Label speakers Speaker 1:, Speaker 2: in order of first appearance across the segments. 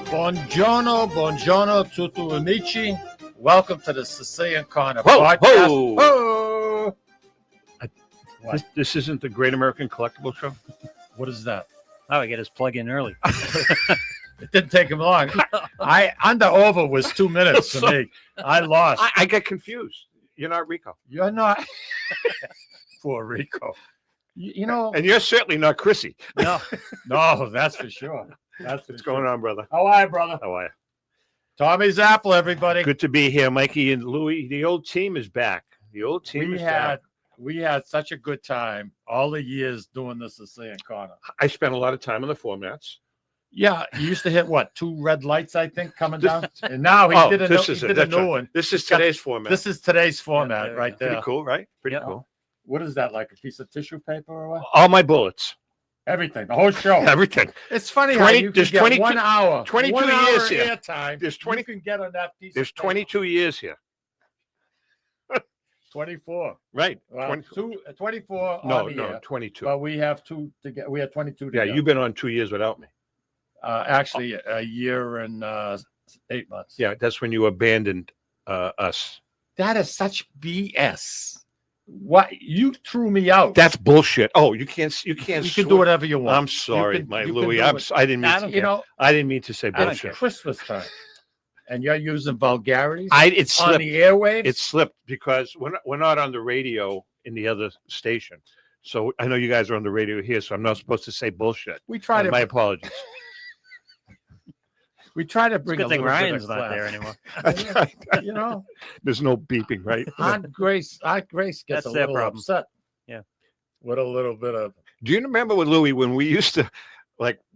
Speaker 1: Buongiorno, tutti amici. Welcome to the Sicilian Corner
Speaker 2: Whoa,
Speaker 1: podcast.
Speaker 2: whoa.
Speaker 1: What?
Speaker 2: This isn't the Great American Collectible Show?
Speaker 1: What is that?
Speaker 3: Oh, I get his plug in early.
Speaker 1: It didn't take him long. Under over was 2 minutes for me. I lost.
Speaker 2: I get confused. You're not Rico.
Speaker 1: You're not. Poor Rico. You know.
Speaker 2: And you're certainly not Chrissy.
Speaker 1: No, that's for sure.
Speaker 2: What's going on, brother?
Speaker 1: How are you, brother?
Speaker 2: How are you?
Speaker 1: Tommy Zappala, everybody.
Speaker 2: Good to be here, Mikey and Louie. The old team is back. We
Speaker 1: had such a good time all the years doing the Sicilian Corner.
Speaker 2: I spent a lot of time on the formats.
Speaker 1: Yeah, you used to hit what, 2 red lights, I think, coming down, and now he did a new one.
Speaker 2: This is today's format.
Speaker 1: This is today's format right there.
Speaker 2: Pretty cool, right? Pretty
Speaker 1: Yeah.
Speaker 2: cool.
Speaker 1: What is that, like a piece of tissue paper or what?
Speaker 2: All my bullets.
Speaker 1: Everything, the whole show.
Speaker 2: Everything.
Speaker 1: It's funny how you can get 1 hour,
Speaker 2: 22
Speaker 1: 1 hour
Speaker 2: years here.
Speaker 1: airtime.
Speaker 2: There's 20.
Speaker 1: You can get on that piece.
Speaker 2: There's
Speaker 1: of paper.
Speaker 2: 22 years here.
Speaker 1: 24.
Speaker 2: Right.
Speaker 1: Well, 24.
Speaker 2: No,
Speaker 1: on the air,
Speaker 2: 22.
Speaker 1: But we have 2 to get. We have 22
Speaker 2: Yeah,
Speaker 1: together.
Speaker 2: you've been on 2 years without me.
Speaker 1: Actually, a year and 8 months.
Speaker 2: Yeah, that's when you abandoned us.
Speaker 1: That is such BS. What, you threw me out?
Speaker 2: That's bullshit. Oh, you can't.
Speaker 1: You can do whatever you want.
Speaker 2: I'm sorry,
Speaker 1: You can
Speaker 2: Louie.
Speaker 1: do it.
Speaker 2: I didn't mean to.
Speaker 1: You know,
Speaker 2: I didn't mean to say
Speaker 1: it's
Speaker 2: bullshit.
Speaker 1: Christmas time, and you're using vulgarities
Speaker 2: It
Speaker 1: on
Speaker 2: slipped.
Speaker 1: the airwaves.
Speaker 2: It slipped because we're not on the radio in the other station. So I know you guys are on the radio here, so I'm not supposed to say bullshit.
Speaker 1: we try to
Speaker 2: My apologies.
Speaker 1: bring
Speaker 3: Good
Speaker 1: a
Speaker 3: thing
Speaker 1: little
Speaker 3: Ryan's
Speaker 1: bit of
Speaker 3: not there
Speaker 1: class.
Speaker 3: anymore.
Speaker 1: You know,
Speaker 2: There's no beeping, right?
Speaker 1: Aunt Grace gets
Speaker 3: That's
Speaker 1: a
Speaker 3: their
Speaker 1: little
Speaker 3: problem.
Speaker 1: upset.
Speaker 3: Yeah.
Speaker 1: With a little bit of
Speaker 2: Do you remember with Louie when we used to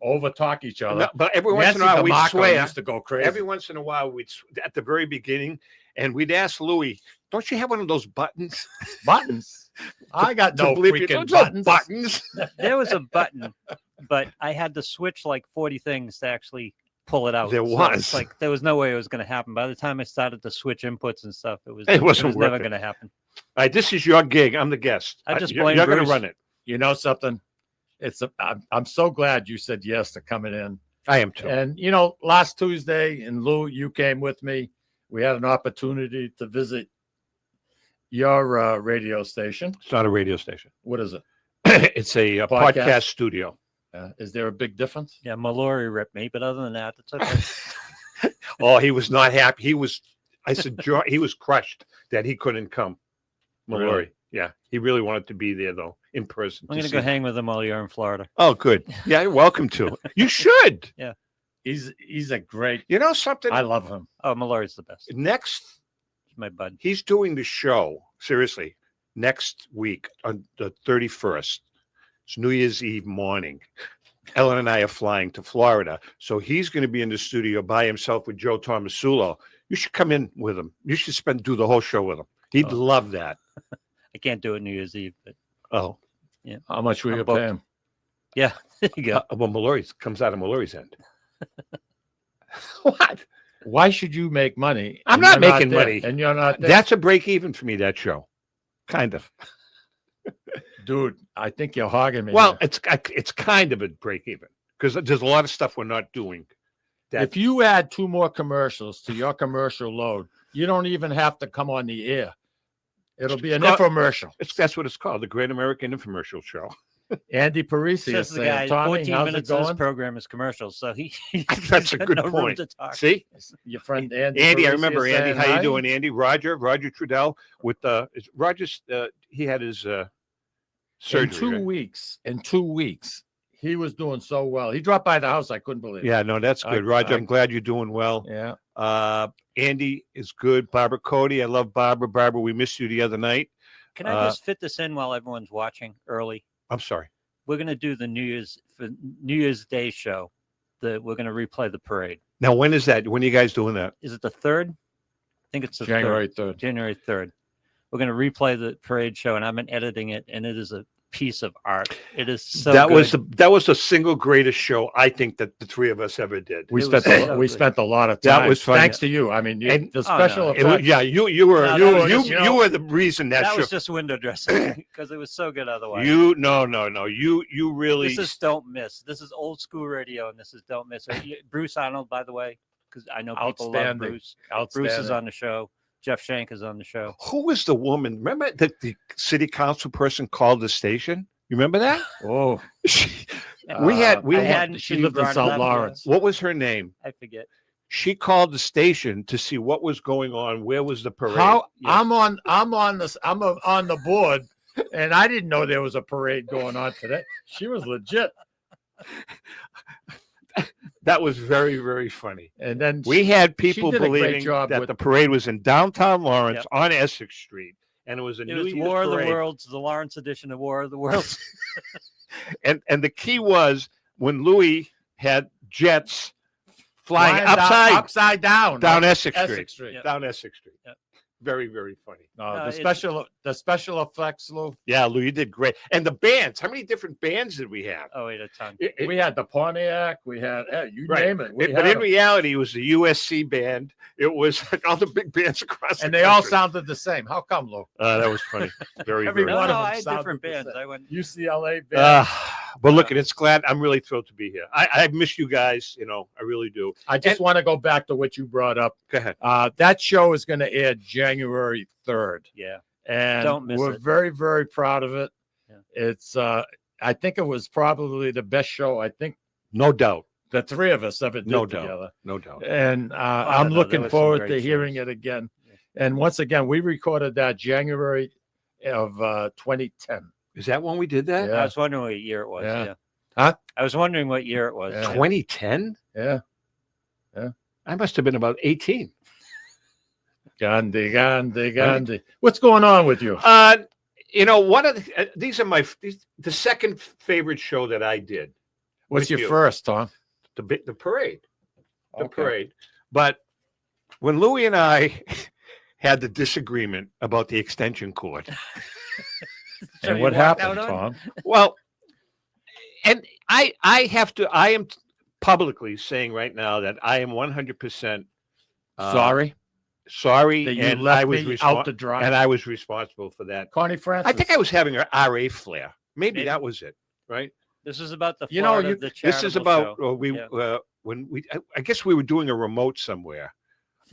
Speaker 1: over talk each other?
Speaker 2: No, but every once in a
Speaker 1: Nancy
Speaker 2: while we'd
Speaker 1: DeMarco
Speaker 2: swear.
Speaker 1: used to go crazy.
Speaker 2: Every once in a while we'd at the very beginning, and we'd ask Louie, "Don't you have one of those buttons?"
Speaker 1: buttons. I got no
Speaker 2: bleep you.
Speaker 1: freaking
Speaker 2: Those no
Speaker 1: buttons.
Speaker 3: There was a button, but I had to switch like 40 things to actually pull it out.
Speaker 2: There
Speaker 3: So
Speaker 2: was.
Speaker 3: it's like there was no way it was going to happen. By the time I started to switch inputs and stuff, it
Speaker 2: It wasn't
Speaker 3: never
Speaker 2: worth it.
Speaker 3: going to happen.
Speaker 2: All right, this is your gig. I'm the guest.
Speaker 3: I just
Speaker 2: You're
Speaker 3: blame
Speaker 2: going to
Speaker 3: Bruce.
Speaker 2: run it.
Speaker 1: You know something? I'm so glad you said yes to coming in.
Speaker 2: I am too.
Speaker 1: And you know, last Tuesday, and Lou, you came with me. We had an opportunity to visit your radio station.
Speaker 2: It's not a radio station.
Speaker 1: What is it?
Speaker 2: It's a
Speaker 1: Podcast?
Speaker 2: podcast studio.
Speaker 1: Is there a big difference?
Speaker 3: Yeah, Mallory ripped me, but other than that, it's okay.
Speaker 2: Oh, he was not happy. I said, he was crushed that he couldn't come. Mallory.
Speaker 1: Really?
Speaker 2: Yeah. He really wanted to be there, though, in person.
Speaker 3: I'm going to go hang with him while you're in Florida.
Speaker 2: Oh, good. Yeah, you're welcome to. You should.
Speaker 1: He's a great.
Speaker 2: You know something?
Speaker 1: I love him.
Speaker 3: Oh, Mallory's the best.
Speaker 2: Next,
Speaker 3: He's my bud.
Speaker 2: he's doing the show, seriously, next week on the 31st. It's New Year's Eve morning. Ellen and I are flying to Florida. So he's going to be in the studio by himself with Joe Tomasulo. You should come in with him. You should do the whole show with him. He'd love that.
Speaker 3: I can't do it New Year's Eve, but
Speaker 2: Oh,
Speaker 1: How much will
Speaker 3: I'm
Speaker 1: you
Speaker 3: booked.
Speaker 1: pay him?
Speaker 3: yeah, there you go.
Speaker 2: well, Mallory's comes out of Mallory's end. What?
Speaker 1: Why should you make money?
Speaker 2: I'm
Speaker 1: and
Speaker 2: not
Speaker 1: you're
Speaker 2: making
Speaker 1: there,
Speaker 2: money.
Speaker 1: and you're not there?
Speaker 2: That's a break even for me, that show. Kind of.
Speaker 1: Dude, I think you're hogging me.
Speaker 2: Well,
Speaker 1: there.
Speaker 2: it's kind of a break even because there's a lot of stuff we're not doing.
Speaker 1: If you add 2 more commercials to your commercial load, you don't even have to come on the air. It'll be an infomercial.
Speaker 2: That's what it's called, the Great American Infomercial Show.
Speaker 1: Andy Parisi
Speaker 3: Says
Speaker 1: is
Speaker 3: the guy,
Speaker 1: saying, Tommy,
Speaker 3: 14
Speaker 1: how's it
Speaker 3: minutes of this
Speaker 1: going?
Speaker 3: program is commercials, so he
Speaker 2: That's a
Speaker 3: got
Speaker 2: good
Speaker 3: no room
Speaker 2: point.
Speaker 3: to talk.
Speaker 2: See,
Speaker 1: Your friend Andy.
Speaker 2: Andy, I
Speaker 1: Parisi
Speaker 2: remember
Speaker 1: is
Speaker 2: Andy.
Speaker 1: saying
Speaker 2: How you
Speaker 1: hi.
Speaker 2: doing, Andy? Roger Trudell with Roger's. He had his surgery.
Speaker 1: In 2 weeks, he was doing so well. He dropped by the house. I couldn't believe it.
Speaker 2: Yeah, no, that's good, Roger. I'm glad you're doing well.
Speaker 1: Yeah.
Speaker 2: Andy is good. Barbara Cody, I love Barbara. Barbara, we missed you the other night.
Speaker 3: Can I just fit this in while everyone's watching early?
Speaker 2: I'm sorry.
Speaker 3: We're going to do the New Year's Day show. We're going to replay the parade.
Speaker 2: Now, when is that? When are you guys doing that?
Speaker 3: Is it the 3rd? I think it's the
Speaker 1: January
Speaker 3: 3rd.
Speaker 1: 3rd.
Speaker 3: January 3rd. We're going to replay the parade show, and I've been editing it, and it is a piece of art. It is so
Speaker 2: that
Speaker 3: good.
Speaker 2: was the single greatest show I think that the three of us ever did.
Speaker 1: We
Speaker 3: It
Speaker 1: spent
Speaker 3: was so
Speaker 1: we
Speaker 3: good.
Speaker 1: spent a lot of
Speaker 2: That
Speaker 1: time.
Speaker 2: was fun.
Speaker 1: Thanks to you. I mean,
Speaker 2: And-
Speaker 1: the special
Speaker 3: no.
Speaker 2: It was-
Speaker 1: effects.
Speaker 2: yeah, you were
Speaker 3: No,
Speaker 2: you
Speaker 3: that
Speaker 2: were
Speaker 3: was
Speaker 2: you,
Speaker 3: just,
Speaker 1: you
Speaker 2: you
Speaker 1: know,
Speaker 2: were the reason that,
Speaker 3: That
Speaker 2: show.
Speaker 3: was just window dressing because it was so good otherwise.
Speaker 2: No. You really.
Speaker 3: This is Don't Miss. This is old school radio, and this is Don't Miss. Bruce Arnold, by the way, because I know people love
Speaker 1: Outstanding.
Speaker 3: Bruce.
Speaker 1: Outstanding.
Speaker 3: Bruce is on the show. Jeff Shank is on the show.
Speaker 2: Who was the woman? Remember that the city council person called the station? You remember that?
Speaker 1: Oh,
Speaker 2: We had-
Speaker 3: I
Speaker 2: had-
Speaker 3: hadn't
Speaker 1: she
Speaker 3: you
Speaker 1: lived in
Speaker 3: brought it
Speaker 1: South
Speaker 3: up,
Speaker 1: Lawrence.
Speaker 2: What was her name?
Speaker 3: I forget.
Speaker 2: She called the station to see what was going on. Where was the parade?
Speaker 1: how
Speaker 3: Yeah.
Speaker 1: I'm on the board, and I didn't know there was a parade going on today. She was legit.
Speaker 2: That was very, very funny.
Speaker 1: And then
Speaker 2: We had people
Speaker 1: did a great
Speaker 2: believing
Speaker 1: job
Speaker 2: that
Speaker 1: with-
Speaker 2: the parade was in downtown Lawrence
Speaker 3: Yep.
Speaker 2: on Essex Street, and it was a
Speaker 3: It
Speaker 2: New
Speaker 3: was
Speaker 2: Year's
Speaker 3: War of the
Speaker 2: parade.
Speaker 3: Worlds, the Lawrence edition of War of the Worlds.
Speaker 2: And the key was when Louis had jets flying upside
Speaker 1: down
Speaker 2: down Essex Street.
Speaker 1: Essex Street.
Speaker 3: Yep.
Speaker 2: Down Essex Street.
Speaker 3: Yep.
Speaker 2: Very, very funny.
Speaker 1: No,
Speaker 3: No,
Speaker 1: the
Speaker 3: it's-
Speaker 1: special effects, Lou.
Speaker 2: Yeah, Lou, you did great. And the bands, how many different bands did we have?
Speaker 3: Oh, wait, a ton.
Speaker 1: We had the Pontiac. We had you
Speaker 2: Right.
Speaker 1: name it. We
Speaker 2: But
Speaker 1: had
Speaker 2: in reality, it was the USC band. It was like all the big bands across
Speaker 1: and
Speaker 2: the
Speaker 1: they all
Speaker 2: country.
Speaker 1: sounded the same. How come, Lou?
Speaker 2: That was funny. Very,
Speaker 1: Every
Speaker 2: very
Speaker 3: No,
Speaker 1: one
Speaker 2: funny.
Speaker 1: of
Speaker 3: no,
Speaker 1: them
Speaker 3: I had
Speaker 1: sounded
Speaker 3: different
Speaker 1: the
Speaker 3: bands.
Speaker 1: same.
Speaker 3: I went.
Speaker 1: UCLA band.
Speaker 2: But look, it's glad. I'm really thrilled to be here. I miss you guys. You know, I really do.
Speaker 1: I just want to go back to what you brought up.
Speaker 2: Go ahead.
Speaker 1: That show is going to air January 3rd.
Speaker 3: Yeah.
Speaker 1: And
Speaker 3: Don't miss
Speaker 1: we're
Speaker 3: it.
Speaker 1: very, very proud of it.
Speaker 3: Yeah.
Speaker 1: It's I think it was probably the best show I think
Speaker 2: No doubt.
Speaker 1: the three of us ever did
Speaker 2: No doubt.
Speaker 1: together.
Speaker 2: No doubt.
Speaker 1: And
Speaker 3: don't
Speaker 1: I'm
Speaker 3: know, there
Speaker 1: looking
Speaker 3: was some
Speaker 1: forward
Speaker 3: great
Speaker 1: to hearing
Speaker 3: shows.
Speaker 1: it again.
Speaker 3: Yeah.
Speaker 1: And once again, we recorded that January of 2010.
Speaker 2: Is that when we did that?
Speaker 1: Yeah.
Speaker 3: I was wondering what year it was.
Speaker 1: Yeah.
Speaker 3: Yeah.
Speaker 1: Huh?
Speaker 3: I was wondering what year it was.
Speaker 1: Yeah.
Speaker 2: 2010?
Speaker 1: Yeah.
Speaker 2: I must have been about 18.
Speaker 1: Gandhi. What's going on with you?
Speaker 2: You know, one of the, these are the second favorite show that I did.
Speaker 1: What's
Speaker 2: with
Speaker 1: your
Speaker 2: you.
Speaker 1: first, Tom?
Speaker 2: The parade. The
Speaker 1: Okay.
Speaker 2: parade. But when Louis and I had the disagreement about the extension cord,
Speaker 3: So
Speaker 1: And
Speaker 3: you
Speaker 1: what
Speaker 3: walked
Speaker 1: happened,
Speaker 3: out on?
Speaker 1: Tom?
Speaker 2: well, and I am publicly saying right now that I am 100% sorry,
Speaker 1: That you
Speaker 2: and
Speaker 1: left
Speaker 2: I was
Speaker 1: me out to dry.
Speaker 2: and I was responsible for that.
Speaker 1: Connie Francis.
Speaker 2: I think I was having an RA flare. Maybe
Speaker 3: Maybe.
Speaker 2: that was it, right?
Speaker 3: This is about the
Speaker 1: You know,
Speaker 3: Florida,
Speaker 1: you-
Speaker 3: the
Speaker 2: This is
Speaker 3: charitable
Speaker 2: about
Speaker 3: show.
Speaker 2: when we. I guess we were doing a remote somewhere.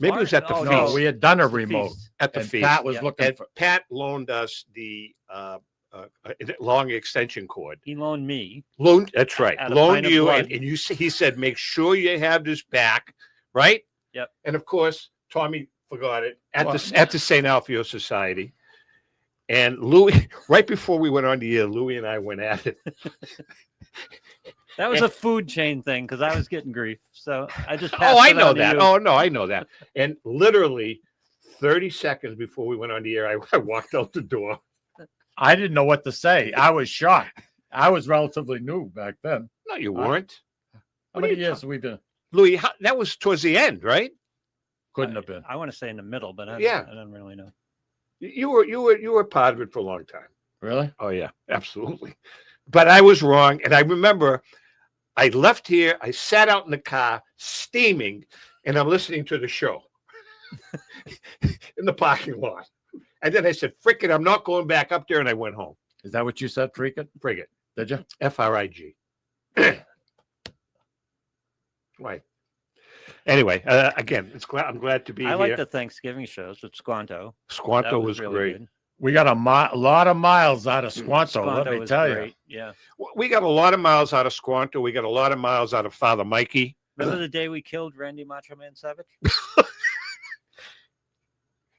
Speaker 2: Maybe it was at the
Speaker 3: Oh,
Speaker 2: feast.
Speaker 1: No, we had done a
Speaker 3: It's the
Speaker 1: remote.
Speaker 3: feast.
Speaker 2: At the
Speaker 1: And
Speaker 2: feast.
Speaker 1: Pat was
Speaker 3: Yeah.
Speaker 1: looking
Speaker 2: And
Speaker 1: for.
Speaker 2: Pat loaned us the long extension cord.
Speaker 3: He loaned me.
Speaker 2: That's right.
Speaker 3: At a
Speaker 2: Loaned
Speaker 3: pint of
Speaker 2: you,
Speaker 3: blood.
Speaker 2: and he said, make sure you have this back, right?
Speaker 3: Yep.
Speaker 2: And of course, Tommy forgot it at
Speaker 1: Well-
Speaker 2: the St. Alfio Society. And Louis, right before we went on the air, Louis and I went at it.
Speaker 3: That was
Speaker 2: Yeah.
Speaker 3: a food chain thing because I was getting grief. So I just
Speaker 2: Oh,
Speaker 3: passed
Speaker 2: I
Speaker 3: it
Speaker 2: know
Speaker 3: on to
Speaker 2: that.
Speaker 3: you.
Speaker 2: Oh, no, I know that. And literally 30 seconds before we went on the air, I walked out the door.
Speaker 1: I didn't know what to say. I was shocked. I was relatively new back then.
Speaker 2: No, you
Speaker 1: Huh?
Speaker 2: weren't.
Speaker 1: How
Speaker 2: What are
Speaker 1: many
Speaker 2: you
Speaker 1: years have we been?
Speaker 2: Louis, that was towards the end, right?
Speaker 1: Couldn't have been.
Speaker 3: I want to say in the middle, but
Speaker 2: Yeah.
Speaker 3: I don't really know.
Speaker 2: You were part of it for a long time.
Speaker 1: Really?
Speaker 2: Oh yeah, absolutely. But I was wrong, and I remember I left here. I sat out in the car, steaming, and I'm listening to the show in the parking lot. And then I said, "Frick it, I'm not going back up there," and I went home.
Speaker 1: Is that what you said, Freakin'?
Speaker 2: Frig it,
Speaker 1: Did you?
Speaker 2: FRIG. Right. Anyway, again, I'm glad to be
Speaker 3: I
Speaker 2: here.
Speaker 3: like the Thanksgiving shows with Squanto.
Speaker 2: Squanto
Speaker 3: That
Speaker 2: was
Speaker 3: really
Speaker 2: great.
Speaker 3: good.
Speaker 1: We got a lot of miles out of Squanto, let me
Speaker 3: was
Speaker 1: tell you.
Speaker 3: great. Yeah.
Speaker 2: We got a lot of miles out of Squanto. We got a lot of miles out of Father Mikey.
Speaker 3: Remember the day we killed Randy Macho Man Savage?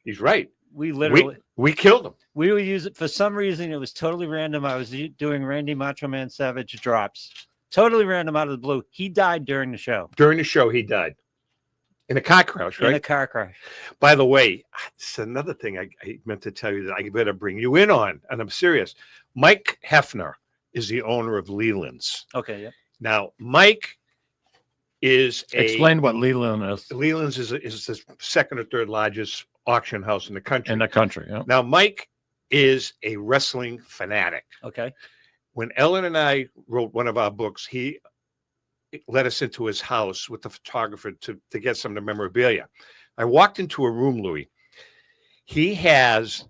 Speaker 2: He's right.
Speaker 3: We literally
Speaker 2: We killed him.
Speaker 3: we would use it for some reason. It was totally random. I was doing Randy Macho Man Savage drops. Totally random out of the blue. He died during the show
Speaker 2: During the show, he died in a car crash,
Speaker 3: in a
Speaker 2: right?
Speaker 3: car crash.
Speaker 2: By the way, it's another thing I meant to tell you that I better bring you in on, and I'm serious. Mike Hefner is the owner of Leland's.
Speaker 3: Okay, yeah.
Speaker 2: Now, Mike is
Speaker 1: Explain what Leland is
Speaker 2: Leland's is the second or third largest auction house in the country.
Speaker 1: in the country. Yeah.
Speaker 2: Now, Mike is a wrestling fanatic.
Speaker 3: Okay.
Speaker 2: When Ellen and I wrote one of our books, he let us into his house with the photographer to get some of the memorabilia. I walked into a room, Louis. He has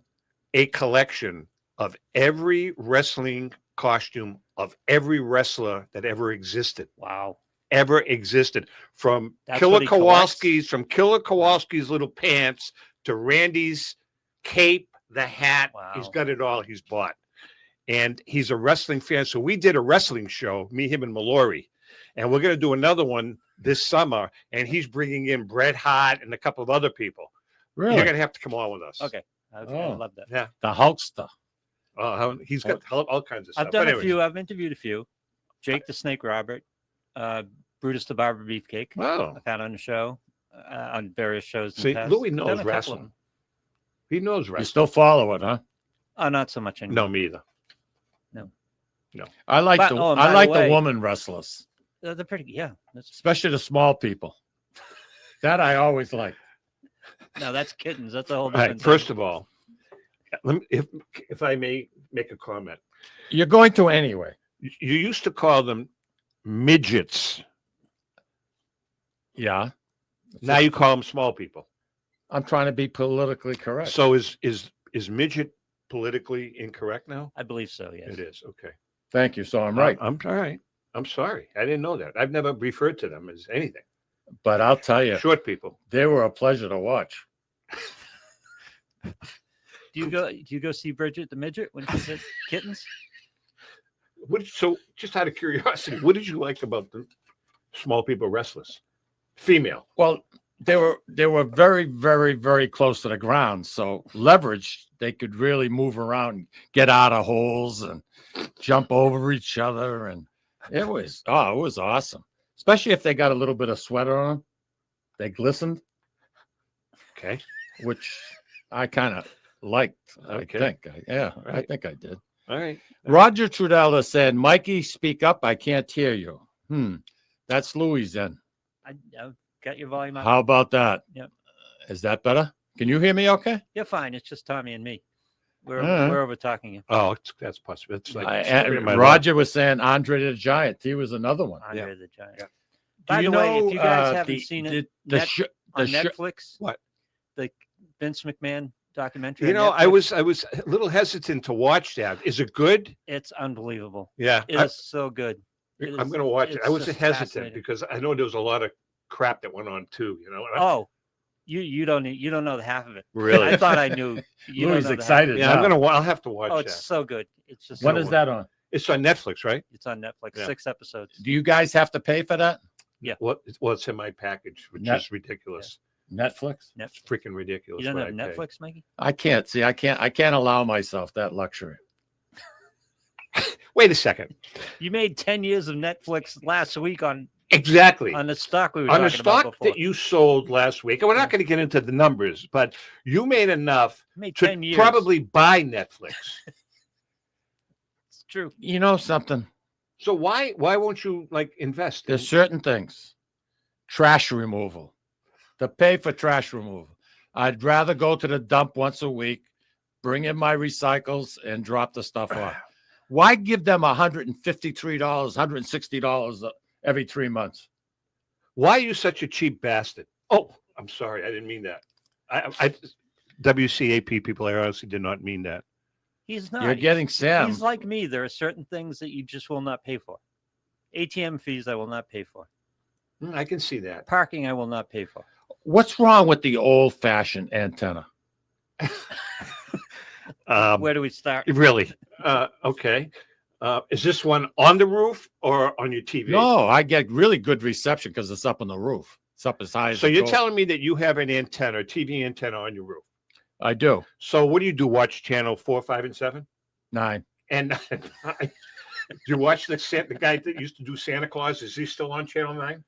Speaker 2: a collection of every wrestling costume of every wrestler that ever existed.
Speaker 3: Wow.
Speaker 2: Ever existed. From
Speaker 3: That's
Speaker 2: Killer
Speaker 3: what he collects?
Speaker 2: Kowalski's little pants to Randy's cape, the hat.
Speaker 3: Wow.
Speaker 2: He's got it all. He's bought. And he's a wrestling fan. So we did a wrestling show, me, him, and Mallory. And we're going to do another one this summer. And he's bringing in Bret Hart and a couple of other people.
Speaker 1: Really?
Speaker 2: You're going to have to come on with us.
Speaker 3: Okay. I
Speaker 1: Oh.
Speaker 3: love that.
Speaker 2: Yeah.
Speaker 1: The Hulkster.
Speaker 2: He's got all kinds of stuff.
Speaker 3: I've done
Speaker 2: But
Speaker 3: a
Speaker 2: anyways.
Speaker 3: few. I've interviewed a few. Jake the Snake Robert, Brutus the Barber Beefcake.
Speaker 2: Wow.
Speaker 3: I've had on the show, on various shows. In
Speaker 2: See,
Speaker 3: the past.
Speaker 2: Louis
Speaker 3: Done
Speaker 2: knows
Speaker 3: a couple of
Speaker 2: wrestling.
Speaker 3: them.
Speaker 2: He knows
Speaker 1: You
Speaker 2: wrestling.
Speaker 1: still follow it, huh?
Speaker 3: Oh, not so much anymore.
Speaker 2: No, me either.
Speaker 1: I like
Speaker 3: But-
Speaker 1: the
Speaker 3: oh, and
Speaker 1: I
Speaker 3: by the
Speaker 1: like
Speaker 3: way-
Speaker 1: the woman wrestlers,
Speaker 3: They're pretty. Yeah.
Speaker 1: especially the small people. That I always like.
Speaker 3: No, that's kittens. That's a whole
Speaker 2: All
Speaker 3: different
Speaker 2: right.
Speaker 3: thing.
Speaker 2: First of all, if I may make a comment,
Speaker 1: You're going to anyway.
Speaker 2: you used to call them midgets.
Speaker 1: Yeah.
Speaker 2: Now you call them small people.
Speaker 1: I'm trying to be politically correct.
Speaker 2: So is midget politically incorrect now?
Speaker 3: I believe so. Yes.
Speaker 2: It is. Okay.
Speaker 1: Thank you. So I'm right.
Speaker 2: I'm all right. I'm sorry. I didn't know that. I've never referred to them as anything.
Speaker 1: But I'll tell you,
Speaker 2: Short people.
Speaker 1: they were a pleasure to watch.
Speaker 3: Do you go see Bridget the midget when she's at kittens?
Speaker 2: So just out of curiosity, what did you like about the small people wrestlers? Female.
Speaker 1: Well, they were very, very, very close to the ground. So leverage, they could really move around, get out of holes and jump over each other. And it was awesome. Especially if they got a little bit of sweater on them. They glistened,
Speaker 2: Okay.
Speaker 1: which I kind of liked.
Speaker 2: Okay.
Speaker 1: I think. I
Speaker 2: Right.
Speaker 1: think I did.
Speaker 2: All right.
Speaker 1: Roger Trudella said, Mikey, speak up. I can't hear you. That's Louis then.
Speaker 3: I got your volume up.
Speaker 1: How about that?
Speaker 3: Yep.
Speaker 1: Is that better? Can you hear me okay?
Speaker 3: You're fine. It's just Tommy and me. We're
Speaker 1: All right.
Speaker 3: we're over talking you.
Speaker 2: Oh, that's possible. It's like
Speaker 1: And Roger was saying Andre the Giant. He was another one.
Speaker 3: Andre the Giant.
Speaker 2: Yeah.
Speaker 3: By
Speaker 1: Do
Speaker 3: the way, if
Speaker 1: know,
Speaker 3: you guys haven't
Speaker 1: the-
Speaker 3: seen
Speaker 1: the-
Speaker 3: it
Speaker 1: the
Speaker 3: Net-
Speaker 1: sh-
Speaker 3: on
Speaker 1: sh-
Speaker 3: Netflix,
Speaker 2: What?
Speaker 3: The Vince McMahon documentary.
Speaker 2: You
Speaker 3: on
Speaker 2: know, I
Speaker 3: Netflix,
Speaker 2: was a little hesitant to watch that. Is it good?
Speaker 3: It's unbelievable.
Speaker 2: Yeah.
Speaker 3: It is so good. It
Speaker 2: I'm
Speaker 3: is-
Speaker 2: going to watch it.
Speaker 3: it's
Speaker 2: I was
Speaker 3: just
Speaker 2: hesitant
Speaker 3: fascinating.
Speaker 2: because I know there was a lot of crap that went on too. You know.
Speaker 3: Oh, you don't know the half of it.
Speaker 2: Really?
Speaker 3: I thought I knew. You don't
Speaker 1: Louis
Speaker 3: know the half of
Speaker 1: excited.
Speaker 3: it.
Speaker 2: Yeah,
Speaker 1: now.
Speaker 2: I'll have to watch
Speaker 3: Oh,
Speaker 2: that.
Speaker 3: it's so good. It's just
Speaker 1: When
Speaker 3: so
Speaker 1: is
Speaker 3: good.
Speaker 1: that on?
Speaker 2: It's on Netflix, right?
Speaker 3: It's on Netflix.
Speaker 2: Yeah.
Speaker 3: 6 episodes.
Speaker 1: Do you guys have to pay for that?
Speaker 2: Well, it's in my package, which
Speaker 1: Net-
Speaker 2: is ridiculous.
Speaker 1: Netflix?
Speaker 2: It's freaking ridiculous.
Speaker 3: You don't
Speaker 2: what
Speaker 3: have
Speaker 2: I pay.
Speaker 3: Netflix, Mikey?
Speaker 1: I can't see. I can't allow myself that luxury.
Speaker 2: Wait a second.
Speaker 3: You made 10 years of Netflix last week on
Speaker 2: Exactly.
Speaker 3: the stock we were
Speaker 2: On the
Speaker 3: talking about
Speaker 2: stock
Speaker 3: before.
Speaker 2: that you sold last week, and we're not going to get into the numbers, but you made enough
Speaker 3: You made
Speaker 2: to
Speaker 3: 10 years.
Speaker 2: probably buy Netflix.
Speaker 3: It's true.
Speaker 1: You know something?
Speaker 2: So why won't you like invest?
Speaker 1: There's certain things. Trash removal. To pay for trash removal. I'd rather go to the dump once a week, bring in my recycles, and drop the stuff off. Why give them $153, $160 every 3 months?
Speaker 2: Why are you such a cheap bastard? Oh, I'm sorry. I didn't mean that. I WCAP people, I honestly did not mean that.
Speaker 3: He's not.
Speaker 1: You're getting Sam.
Speaker 3: He's like me. There are certain things that you just will not pay for. ATM fees I will not pay for.
Speaker 2: I can see that.
Speaker 3: Parking I will not pay for.
Speaker 1: What's wrong with the old-fashioned antenna?
Speaker 3: Where do we start?
Speaker 2: Really? Okay. Is this one on the roof or on your TV?
Speaker 1: No, I get really good reception because it's up on the roof. It's up as high as
Speaker 2: So
Speaker 1: it
Speaker 2: you're
Speaker 1: goes.
Speaker 2: telling me that you have an antenna, TV antenna on your roof.
Speaker 1: I do.
Speaker 2: So what do you do? Watch channel 4, 5, and 7?
Speaker 1: 9.
Speaker 2: And do you watch the guy that used to do Santa Claus? Is he still on channel 9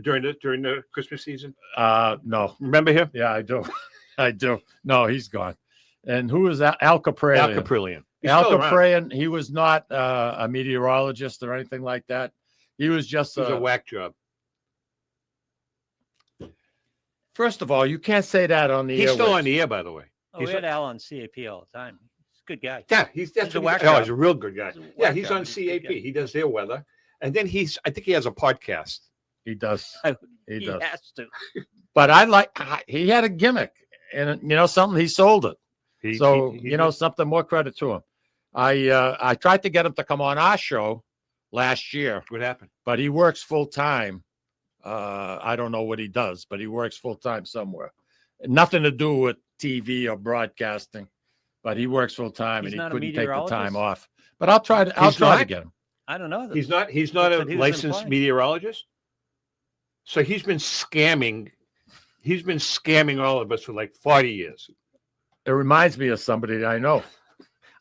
Speaker 2: during the Christmas season?
Speaker 1: No.
Speaker 2: Remember him?
Speaker 1: Yeah, I do. I do. No, he's gone. And who is that? Al Caprillion.
Speaker 2: Al Caprillion. He's
Speaker 1: Al
Speaker 2: still around.
Speaker 1: Caprillion, he was not a meteorologist or anything like that. He was just
Speaker 2: It was a whack job.
Speaker 1: First of all, you can't say that on the
Speaker 2: He's still
Speaker 1: airwaves.
Speaker 2: on the air, by the way.
Speaker 3: Oh,
Speaker 2: He's
Speaker 3: we had Al on CAP all the time. Good guy.
Speaker 2: Yeah, that's
Speaker 3: He's a
Speaker 2: what
Speaker 3: whack
Speaker 2: he's, oh,
Speaker 3: job.
Speaker 2: he's a real good guy.
Speaker 3: He's a
Speaker 2: Yeah,
Speaker 3: whack
Speaker 2: he's
Speaker 3: job.
Speaker 2: on
Speaker 3: He's a good
Speaker 2: CAP.
Speaker 3: guy.
Speaker 2: He does their weather. And then I think he has a podcast.
Speaker 1: He does.
Speaker 3: Oh,
Speaker 1: He
Speaker 3: He
Speaker 1: does.
Speaker 3: has to.
Speaker 1: But he had a gimmick, and something, he sold it.
Speaker 2: He
Speaker 1: So something, more credit to him. I tried to get him to come on our show last year,
Speaker 2: what happened?
Speaker 1: but he works full time. I don't know what he does, but he works full time somewhere. Nothing to do with TV or broadcasting, but he works full time,
Speaker 3: He's
Speaker 1: and he
Speaker 3: not a
Speaker 1: couldn't take the time
Speaker 3: meteorologist?
Speaker 1: off. But I'll try to
Speaker 2: not?
Speaker 1: get him.
Speaker 3: I don't know.
Speaker 2: He's not a
Speaker 3: That's what he was
Speaker 2: licensed
Speaker 3: implying.
Speaker 2: meteorologist. So he's been scamming all of us for like 40 years.
Speaker 1: It reminds me of somebody that I know.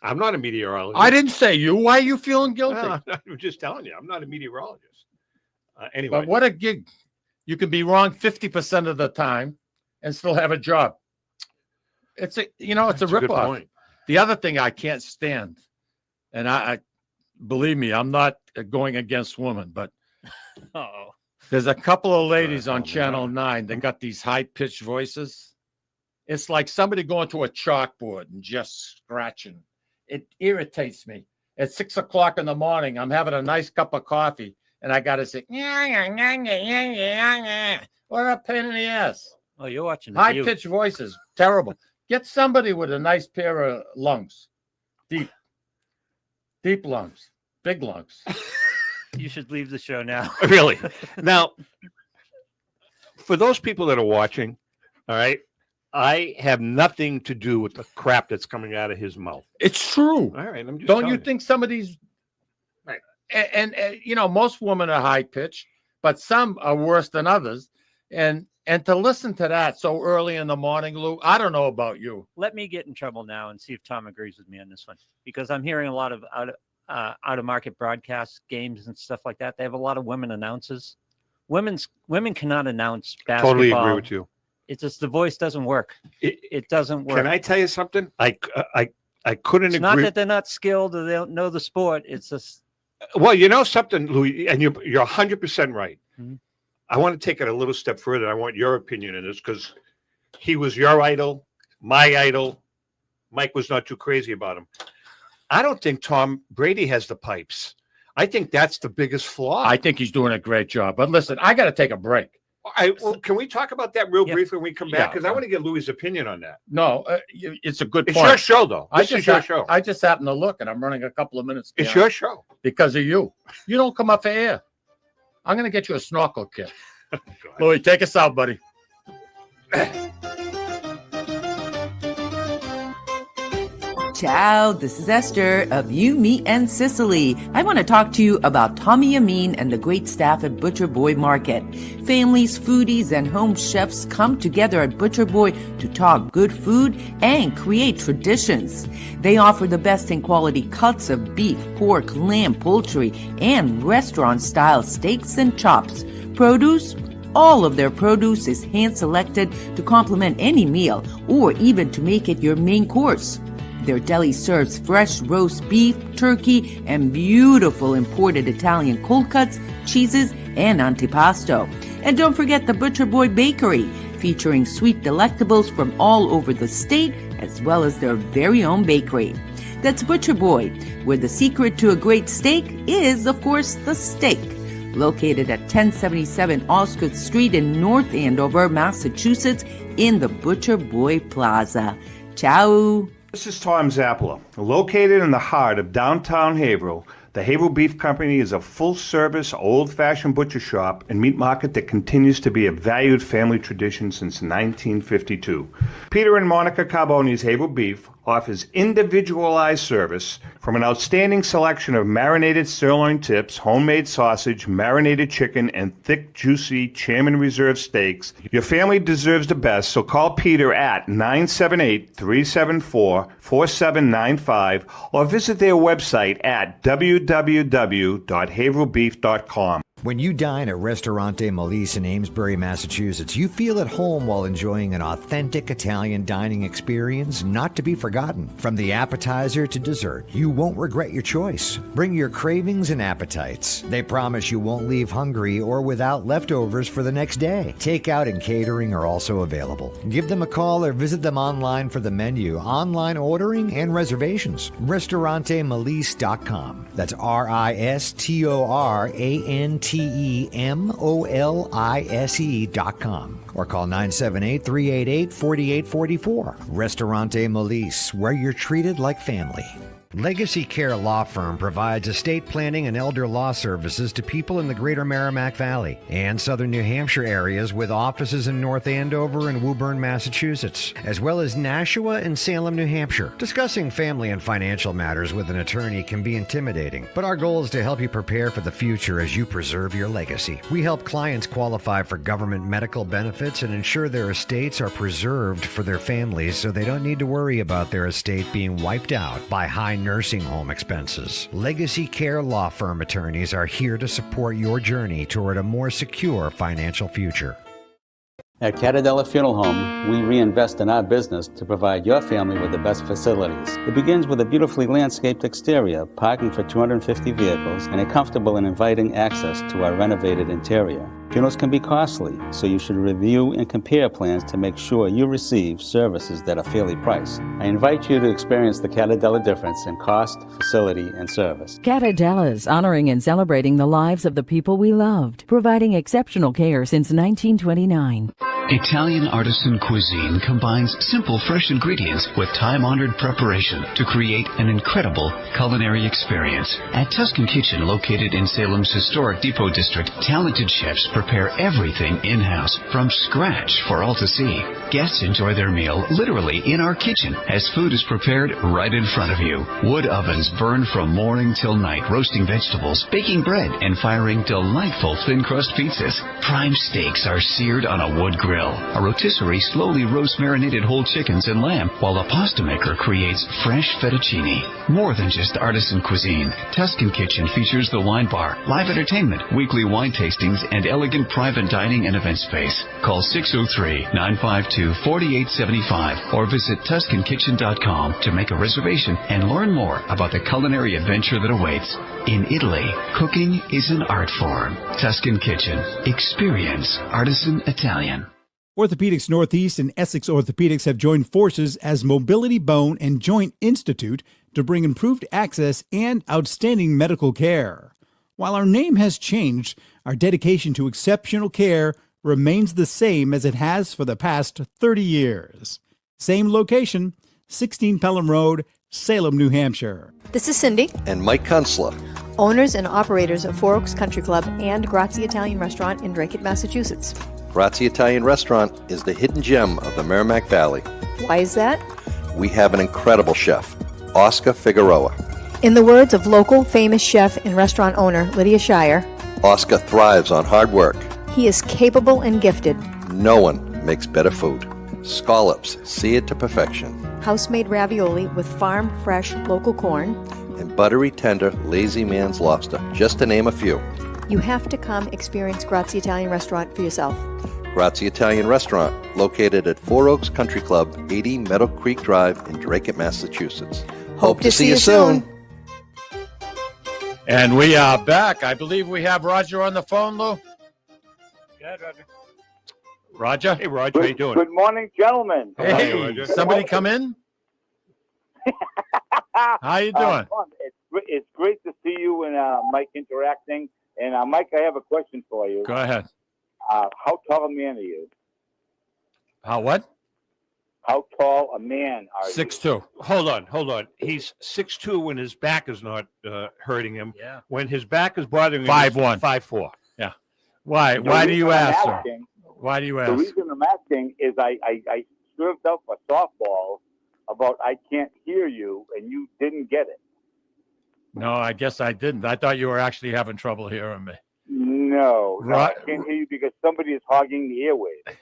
Speaker 2: I'm not a meteorologist.
Speaker 1: I didn't say you. Why are you feeling guilty?
Speaker 2: No, I'm just telling you, I'm not a meteorologist. Anyway,
Speaker 1: But what a gig. You can be wrong 50% of the time and still have a job. It's a
Speaker 2: that's a good
Speaker 1: ripoff.
Speaker 2: point.
Speaker 1: The other thing I can't stand, and I believe me, I'm not going against women, but
Speaker 3: Oh,
Speaker 1: there's a couple of ladies
Speaker 2: Oh,
Speaker 1: on
Speaker 2: my
Speaker 1: Channel
Speaker 2: God.
Speaker 1: 9 that got these high-pitched voices. It's like somebody going to a chalkboard and just scratching. It irritates me. At 6 o'clock in the morning, I'm having a nice cup of coffee, and I got to say, what a pain in the ass.
Speaker 3: oh, you're watching the View.
Speaker 1: High-pitched voices, terrible. Get somebody with a nice pair of lungs, deep lungs, big lungs.
Speaker 3: You should leave the show now.
Speaker 2: Really? Now, for those people that are watching, all right, I have nothing to do with the crap that's coming out of his mouth.
Speaker 1: It's true.
Speaker 2: All right, I'm just
Speaker 1: Don't
Speaker 2: telling
Speaker 1: you think some of these,
Speaker 2: Right.
Speaker 1: and most women are high pitched, but some are worse than others. And to listen to that so early in the morning, Lou, I don't know about you.
Speaker 3: Let me get in trouble now and see if Tom agrees with me on this one, because I'm hearing a lot of out of market broadcast games and stuff like that. They have a lot of women announcers. Women cannot announce basketball.
Speaker 2: Totally agree with you.
Speaker 3: It's just the voice doesn't work. It doesn't work.
Speaker 2: Can I tell you something? I couldn't
Speaker 3: It's
Speaker 2: agree.
Speaker 3: not that they're not skilled or they don't know the sport. It's just
Speaker 2: Well, you know something, Louis, and you're 100% right.
Speaker 3: Mhm.
Speaker 2: I want to take it a little step further. I want your opinion on this because he was your idol, my idol. Mike was not too crazy about him. I don't think Tom Brady has the pipes. I think that's the biggest flaw.
Speaker 1: I think he's doing a great job. But listen, I got to take a break.
Speaker 2: Can we talk about that real
Speaker 3: Yeah.
Speaker 2: briefly when we come back?
Speaker 1: Yeah.
Speaker 2: Because I want to get Louis' opinion on that.
Speaker 1: No, it's a good
Speaker 2: It's
Speaker 1: point.
Speaker 2: your show, though.
Speaker 1: I
Speaker 2: This is
Speaker 1: just
Speaker 2: your
Speaker 1: hap-
Speaker 2: show.
Speaker 1: I just happened to look, and I'm running a couple of minutes
Speaker 2: It's
Speaker 1: behind
Speaker 2: your show.
Speaker 1: because of you. You don't come up for air. I'm going to get you a snorkel kit. Louis, take us out, buddy.
Speaker 4: Ciao, this is Esther of You, Me, and Sicily. I want to talk to you about Tommy Amin and the great staff at Butcher Boy Market. Families, foodies, and home chefs come together at Butcher Boy to talk good food and create traditions. They offer the best in quality cuts of beef, pork, lamb, poultry, and restaurant-style steaks and chops. Produce? All of their produce is hand-selected to complement any meal or even to make it your main course. Their deli serves fresh roast beef, turkey, and beautiful imported Italian cold cuts, cheeses, and antipasto. And don't forget the Butcher Boy Bakery, featuring sweet delectables from all over the state, as well as their very own bakery. That's Butcher Boy, where the secret to a great steak is, of course, the steak. Located at 1077 Osgood Street in North Andover, Massachusetts, in the Butcher Boy Plaza. Ciao!
Speaker 2: This is Tom Zappala. Located in the heart of downtown Haverhill, the Haverhill Beef Company is a full-service, old-fashioned butcher shop and meat market that continues to be a valued family tradition since 1952. Peter and Monica Carboni's Haverhill Beef offers individualized service from an outstanding selection of marinated sirloin tips, homemade sausage, marinated chicken, and thick, juicy Chairman Reserve steaks. Your family deserves the best, so call Peter at 978-374-4795 or visit their website at www.haverhillbeef.com.
Speaker 5: When you dine at Ristorante Melisse in Amesbury, Massachusetts, you feel at home while enjoying an authentic Italian dining experience not to be forgotten. From the appetizer to dessert, you won't regret your choice. Bring your cravings and appetites. They promise you won't leave hungry or without leftovers for the next day. Takeout and catering are also available. Give them a call or visit them online for the menu, online ordering, and reservations. RistoranteMelisse.com. That's RistoranteMolise.com. Or call 978-388-4844. Ristorante Melisse, where you're treated like family. Legacy Care Law Firm provides estate planning and elder law services to people in the greater Merrimack Valley and southern New Hampshire areas, with offices in North Andover and Woburn, Massachusetts, as well as Nashua and Salem, New Hampshire. Discussing family and financial matters with an attorney can be intimidating, but our goal is to help you prepare for the future as you preserve your legacy. We help clients qualify for government medical benefits and ensure their estates are preserved for their families so they don't need to worry about their estate being wiped out by high nursing home expenses. Legacy Care Law Firm attorneys are here to support your journey toward a more secure financial future.
Speaker 6: At Catadella Funeral Home, we reinvest in our business to provide your family with the best facilities. It begins with a beautifully landscaped exterior, parking for 250 vehicles, and a comfortable and inviting access to our renovated interior. Funerals can be costly, so you should review and compare plans to make sure you receive services that are fairly priced. I invite you to experience the Catadella difference in cost, facility, and service.
Speaker 7: Catadella's, honoring and celebrating the lives of the people we loved, providing exceptional care since 1929.
Speaker 8: Italian artisan cuisine combines simple, fresh ingredients with time-honored preparation to create an incredible culinary experience. At Tuscan Kitchen, located in Salem's historic Depot District, talented chefs prepare everything in-house from scratch for all to see. Guests enjoy their meal literally in our kitchen as food is prepared right in front of you. Wood ovens burn from morning till night, roasting vegetables, baking bread, and firing delightful thin-crust pizzas. Prime steaks are seared on a wood grill. A rotisserie slowly roasts marinated whole chickens and lamb, while a pasta maker creates fresh fettuccine. More than just artisan cuisine, Tuscan Kitchen features the wine bar, live entertainment, weekly wine tastings, and elegant private dining and event space. Call 603-952-4875 or visit TuscanKitchen.com to make a reservation and learn more about the culinary adventure that awaits. In Italy, cooking is an art form. Tuscan Kitchen. Experience artisan Italian.
Speaker 9: Orthopedics Northeast and Essex Orthopedics have joined forces as Mobility Bone and Joint Institute to bring improved access and outstanding medical care. While our name has changed, our dedication to exceptional care remains the same as it has for the past 30 years. Same location, 16 Pelham Road, Salem, New Hampshire.
Speaker 10: This is Cindy.
Speaker 11: And Mike Kunstler,
Speaker 10: owners and operators of Four Oaks Country Club and Grazie Italian Restaurant in Drake, Massachusetts.
Speaker 11: Grazie Italian Restaurant is the hidden gem of the Merrimack Valley.
Speaker 10: Why is that?
Speaker 11: We have an incredible chef, Oscar Figueroa.
Speaker 10: In the words of local famous chef and restaurant owner Lydia Shire,
Speaker 11: Oscar thrives on hard work.
Speaker 10: He is capable and gifted.
Speaker 11: No one makes better food. Scallops, seared to perfection.
Speaker 10: House-made ravioli with farm-fresh local corn.
Speaker 11: And buttery, tender, lazy man's lobster, just to name a few.
Speaker 10: You have to come experience Grazie Italian Restaurant for yourself.
Speaker 11: Grazie Italian Restaurant, located at Four Oaks Country Club, 80 Meadow Creek Drive in Drake, Massachusetts. Hope to see you soon.
Speaker 1: And we are back. I believe we have Roger on the phone, Lou.
Speaker 2: Yeah, Roger.
Speaker 1: Roger?
Speaker 2: Hey, Roger, how you doing?
Speaker 12: Good morning, gentlemen.
Speaker 1: Hey, somebody come in? How you doing?
Speaker 12: It's great to see you and Mike interacting. And Mike, I have a question for you.
Speaker 1: Go ahead.
Speaker 12: How tall a man are you?
Speaker 1: How what?
Speaker 12: How tall a man are you?
Speaker 1: 6'2".
Speaker 2: Hold on. He's 6'2" when his back is not hurting him.
Speaker 3: Yeah.
Speaker 2: When his back is bothering him,
Speaker 1: 5'1".
Speaker 2: 5'4".
Speaker 1: Yeah. Why? Why do you ask, sir? Why do you ask?
Speaker 12: The reason I'm asking is I served up a softball about I can't hear you, and you didn't get it.
Speaker 1: No, I guess I didn't. I thought you were actually having trouble hearing me.
Speaker 12: No, I can't hear you because somebody is hogging the airwaves.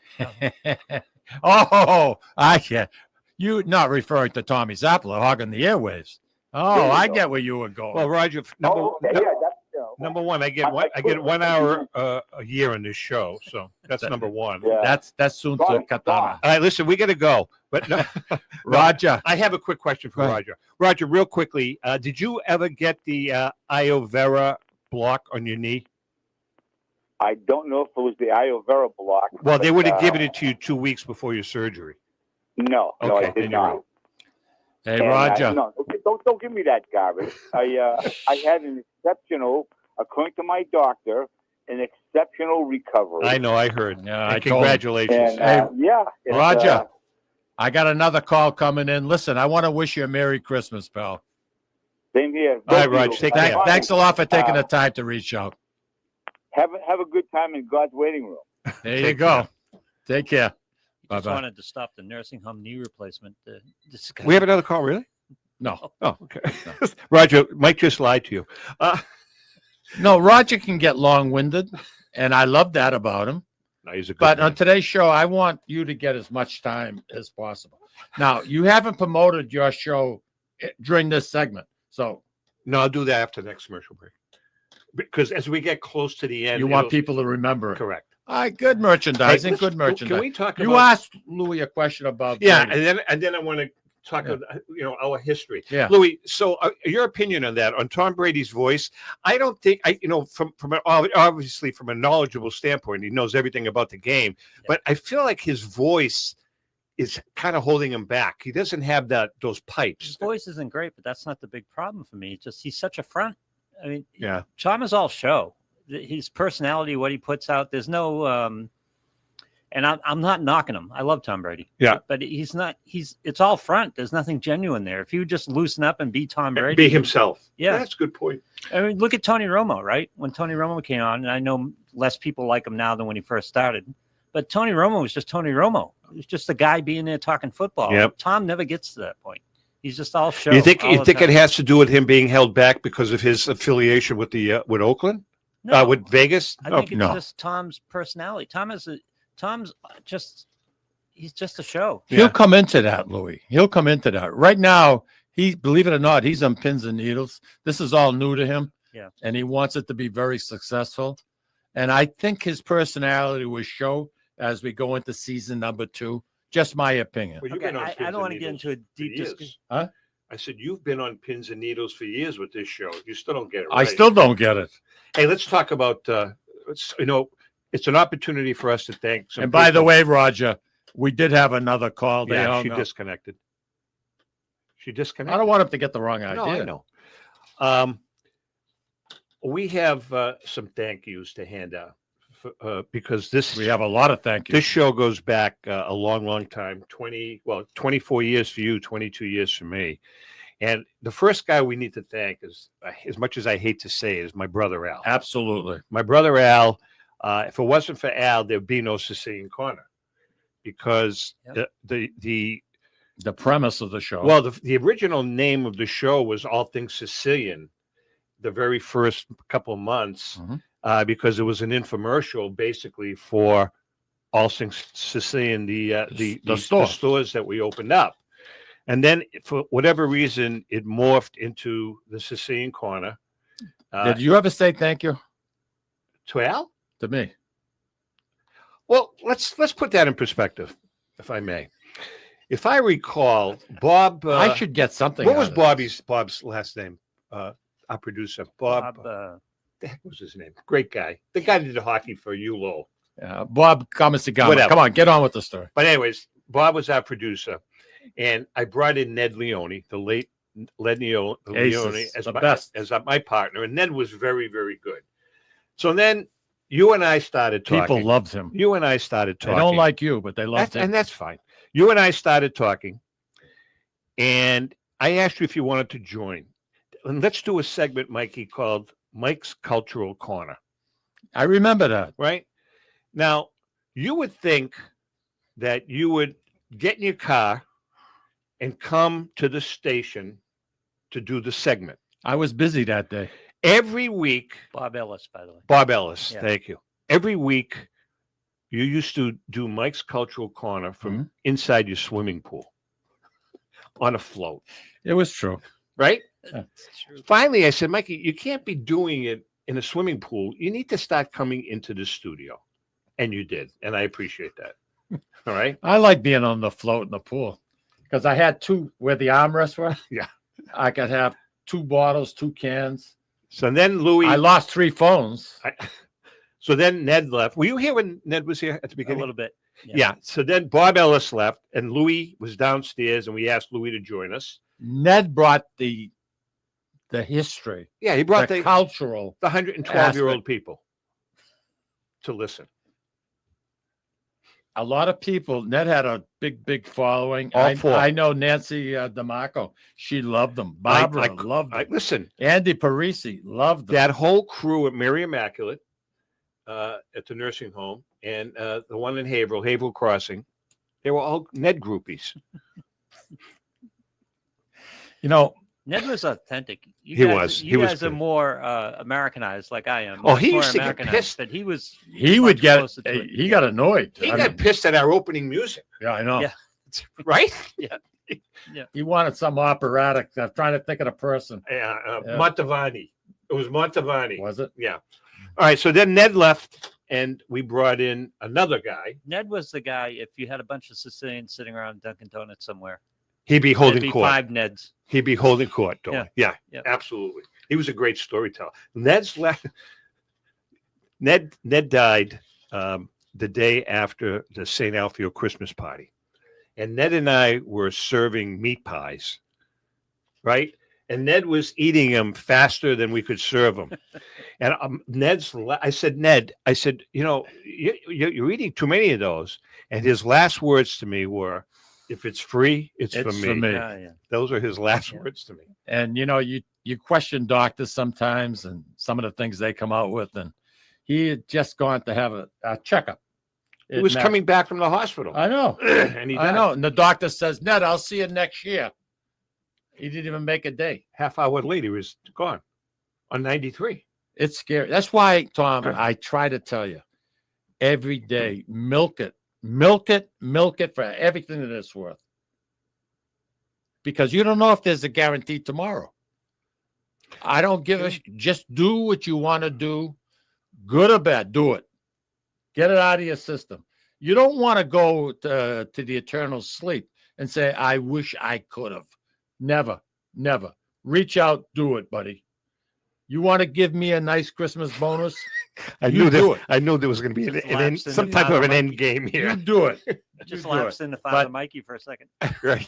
Speaker 1: Oh, I can't. You not referring to Tommy Zappala hogging the airwaves. Oh, I get where you were going.
Speaker 2: Well, Roger, Number one, I get 1 hour a year on this show, so that's number one.
Speaker 12: Yeah.
Speaker 1: That's soon to Katana.
Speaker 2: All right, listen, we got to go. But no,
Speaker 1: Roger,
Speaker 2: I have a quick question for
Speaker 1: Go ahead.
Speaker 2: Roger. Roger, real quickly, did you ever get the aloe vera block on your knee?
Speaker 12: I don't know if it was the aloe vera block.
Speaker 2: Well, they
Speaker 12: but,
Speaker 2: would have given it to you 2 weeks before your surgery.
Speaker 12: No, I
Speaker 2: Okay,
Speaker 12: did
Speaker 2: then you're
Speaker 12: not.
Speaker 2: right.
Speaker 1: hey
Speaker 12: And,
Speaker 1: Roger.
Speaker 12: no, don't give me that garbage. I had an exceptional, according to my doctor, an exceptional recovery.
Speaker 2: I know, I heard.
Speaker 1: Yeah,
Speaker 2: And
Speaker 1: I told him.
Speaker 2: congratulations.
Speaker 12: And, yeah, it's,
Speaker 1: Roger, I got another call coming in. Listen, I want to wish you a Merry Christmas, pal.
Speaker 12: Same here.
Speaker 2: All right, Roger, take care.
Speaker 1: Thanks a lot for taking the time to reach out.
Speaker 12: Have a good time in God's waiting room.
Speaker 1: There you go. Take care.
Speaker 3: Just
Speaker 1: Bye-bye.
Speaker 3: wanted to stop the nursing home knee replacement discussion.
Speaker 2: We have another call, really?
Speaker 1: No,
Speaker 2: Oh, okay. Roger, Mike just lied to you.
Speaker 1: no. Roger can get long-winded, and I love that about him.
Speaker 2: No, he's a good
Speaker 1: But
Speaker 2: man.
Speaker 1: on today's show, I want you to get as much time as possible. Now, you haven't promoted your show during this segment, so
Speaker 2: No, I'll do that after the next commercial break. Because as we get close to the end,
Speaker 1: you want
Speaker 2: it'll-
Speaker 1: people to remember it.
Speaker 2: correct.
Speaker 1: All right, good merchandising,
Speaker 2: Hey,
Speaker 1: good merchandising.
Speaker 2: Can we talk
Speaker 1: You
Speaker 2: about?
Speaker 1: asked Louis a question about
Speaker 2: Yeah,
Speaker 1: Brady.
Speaker 2: and then I want to talk
Speaker 1: Yeah.
Speaker 2: about our history.
Speaker 1: Yeah.
Speaker 2: Louis. So your opinion on that, on Tom Brady's voice? I don't think obviously from a knowledgeable standpoint, he knows everything about the game, but I feel like his voice is kind of holding him back. He doesn't have those pipes.
Speaker 3: His voice isn't great, but that's not the big problem for me. It's just he's such a front. I mean,
Speaker 2: Yeah.
Speaker 3: Tom is all show. His personality, what he puts out, there's no. And I'm not knocking him. I love Tom Brady.
Speaker 2: Yeah.
Speaker 3: but he's not. It's all front. There's nothing genuine there. If you just loosen up and be Tom Brady,
Speaker 2: Be himself.
Speaker 3: Yeah.
Speaker 2: That's a good point.
Speaker 3: I mean, look at Tony Romo, right? When Tony Romo came on, and I know less people like him now than when he first started, but Tony Romo was just Tony Romo. He was just a guy being there talking football.
Speaker 2: Yep.
Speaker 3: Tom never gets to that point. He's just all show.
Speaker 2: You think
Speaker 3: all the
Speaker 2: it
Speaker 3: time.
Speaker 2: has to do with him being held back because of his affiliation with with Oakland,
Speaker 3: No.
Speaker 2: with Vegas?
Speaker 3: I think it's
Speaker 1: no.
Speaker 3: just Tom's personality. He's just a show.
Speaker 1: He'll come into that, Louis. He'll come into that. Right now, believe it or not, he's on pins and needles. This is all new to him.
Speaker 3: Yeah.
Speaker 1: And he wants it to be very successful. And I think his personality will show as we go into season number 2. Just my opinion.
Speaker 2: Well, you've
Speaker 3: Okay,
Speaker 2: been on
Speaker 3: I
Speaker 2: pins
Speaker 3: don't want to
Speaker 2: and
Speaker 3: get
Speaker 2: needles
Speaker 3: into a
Speaker 2: for
Speaker 3: deep
Speaker 2: years.
Speaker 3: discussion.
Speaker 1: Huh?
Speaker 2: I said you've been on pins and needles for years with this show. You still don't get it.
Speaker 1: I
Speaker 2: Right.
Speaker 1: still don't get it.
Speaker 2: Hey, let's talk about. It's an opportunity for us to thank some.
Speaker 1: And by the
Speaker 2: people.
Speaker 1: way, Roger, we did have another call. They
Speaker 2: yeah,
Speaker 1: hung
Speaker 2: she
Speaker 1: up.
Speaker 2: disconnected. She disconnected.
Speaker 1: I don't want him to get the wrong idea.
Speaker 2: No, I know. We have some thank yous to hand out because
Speaker 1: We have a lot of thank
Speaker 2: this
Speaker 1: yous.
Speaker 2: show goes back a long time. 24 years for you, 22 years for me. And the first guy we need to thank is, as much as I hate to say it, is my brother Al.
Speaker 1: Absolutely.
Speaker 2: My brother Al. If it wasn't for Al, there'd be no Sicilian Corner, because the
Speaker 1: premise of the show.
Speaker 2: Well, the original name of the show was All Things Sicilian. The very first couple of months, because it was an infomercial basically for All Things Sicilian, the stores that we opened up. And then for whatever reason, it morphed into the Sicilian Corner.
Speaker 1: Did you ever say thank you
Speaker 2: to Al?
Speaker 1: To me?
Speaker 2: Well, let's put that in perspective, if I may. If I recall, Bob.
Speaker 1: I should get something.
Speaker 2: What
Speaker 1: out
Speaker 2: was
Speaker 1: of
Speaker 2: Bob's last name? Our producer, Bob.
Speaker 3: Bob
Speaker 2: the heck was his name? Great guy. The guy that did the hockey for ULO.
Speaker 1: Bob Kamasigama.
Speaker 2: Whatever.
Speaker 1: Come on, get on with the story.
Speaker 2: But anyways, Bob was our producer, and I brought in Ned Leone, the late Leone, as
Speaker 1: the best.
Speaker 2: as my partner, and Ned was very, very good. So then you and I started talking.
Speaker 1: People loved him.
Speaker 2: You and I started talking.
Speaker 1: They don't like you, but they loved him.
Speaker 2: And that's fine. You and I started talking, and I asked you if you wanted to join. And let's do a segment, Mikey, called Mike's Cultural Corner.
Speaker 1: I remember that.
Speaker 2: Right? Now, you would think that you would get in your car and come to the station to do the segment.
Speaker 1: I was busy that day.
Speaker 2: Every week.
Speaker 3: Bob Ellis, by the way.
Speaker 2: Bob Ellis,
Speaker 3: Yeah.
Speaker 2: thank you. Every week, you used to do Mike's Cultural Corner from inside your swimming pool on a float.
Speaker 1: It was true.
Speaker 2: Right?
Speaker 1: Yeah.
Speaker 2: Finally, I said, Mikey, you can't be doing it in a swimming pool, you need to start coming into the studio. And you did. And I appreciate that. All right.
Speaker 1: I like being on the float in the pool because I had two where the armrests were.
Speaker 2: Yeah.
Speaker 1: I could have 2 bottles, 2 cans.
Speaker 2: So then Louis.
Speaker 1: I lost 3 phones.
Speaker 2: So then Ned left. Were you here when Ned was here at the
Speaker 3: A
Speaker 2: beginning?
Speaker 3: little bit.
Speaker 2: Yeah. So then Bob Ellis left and Louis was downstairs and we asked Louis to join us.
Speaker 1: Ned brought the history.
Speaker 2: Yeah, he brought
Speaker 1: the cultural.
Speaker 2: the 112-year-old people to listen.
Speaker 1: A lot of people. Ned had a big following.
Speaker 2: All 4.
Speaker 1: I know Nancy DeMarco. She loved them. Barbara loved them.
Speaker 2: Listen,
Speaker 1: Andy Parisi loved them.
Speaker 2: that whole crew at Mary Immaculate at the nursing home and the one in Haverhill Crossing, they were all Ned groupies.
Speaker 1: You know,
Speaker 3: Ned was authentic. You
Speaker 2: He
Speaker 3: guys,
Speaker 2: was.
Speaker 3: You
Speaker 2: He was
Speaker 3: guys are
Speaker 2: good.
Speaker 3: more Americanized, like I am.
Speaker 2: Oh,
Speaker 3: Much
Speaker 2: he
Speaker 3: more
Speaker 2: used to get
Speaker 3: Americanized,
Speaker 2: pissed.
Speaker 3: But he was.
Speaker 1: he would
Speaker 3: much
Speaker 1: get.
Speaker 3: closer to it.
Speaker 1: He got annoyed.
Speaker 2: He
Speaker 1: I
Speaker 2: got
Speaker 1: mean,
Speaker 2: pissed at our opening music,
Speaker 1: yeah, I know.
Speaker 3: Yeah.
Speaker 2: right?
Speaker 1: He wanted some operatic. I'm trying to think of the person.
Speaker 2: Yeah,
Speaker 1: Yeah.
Speaker 2: Montavani. It was Montavani.
Speaker 1: Was it?
Speaker 2: Yeah. All right. So then Ned left, and we brought in another guy.
Speaker 3: Ned was the guy. If you had a bunch of Sicilians sitting around Dunkin' Donuts somewhere,
Speaker 2: He'd be
Speaker 3: there'd
Speaker 2: holding
Speaker 3: be
Speaker 2: court.
Speaker 3: 5 Neds.
Speaker 2: He'd be holding court. Though.
Speaker 3: Yeah.
Speaker 2: Yeah, absolutely. He was a great storyteller. Ned's left. Ned died the day after the St. Alfio Christmas party, and Ned and I were serving meat pies, right? And Ned was eating them faster than we could serve them. And I said, Ned, you know, you're eating too many of those. And his last words to me were, if it's free, it's for me.
Speaker 3: Yeah.
Speaker 2: Those are his last words to me.
Speaker 1: And you know, you question doctors sometimes, and some of the things they come out with. And he had just gone to have a checkup.
Speaker 2: He was coming back from the hospital.
Speaker 1: I know.
Speaker 2: And he
Speaker 1: I
Speaker 2: died.
Speaker 1: know. And the doctor says, Ned, I'll see you next year. He didn't even make a day.
Speaker 2: Half hour later, he was gone on 93.
Speaker 1: It's scary. That's why, Tom, I try to tell you every day, milk it for everything that it's worth. Because you don't know if there's a guarantee tomorrow. I don't give a just do what you want to do, good or bad, do it. Get it out of your system. You don't want to go to the eternal sleep and say, I wish I could have. Never. Reach out, do it, buddy. You want to give me a nice Christmas bonus?
Speaker 2: I knew there was going to be some type of an end game here.
Speaker 1: You do it.
Speaker 3: Just
Speaker 1: You do
Speaker 3: lapsed
Speaker 1: it.
Speaker 3: into Father Mikey for a second.
Speaker 2: Right.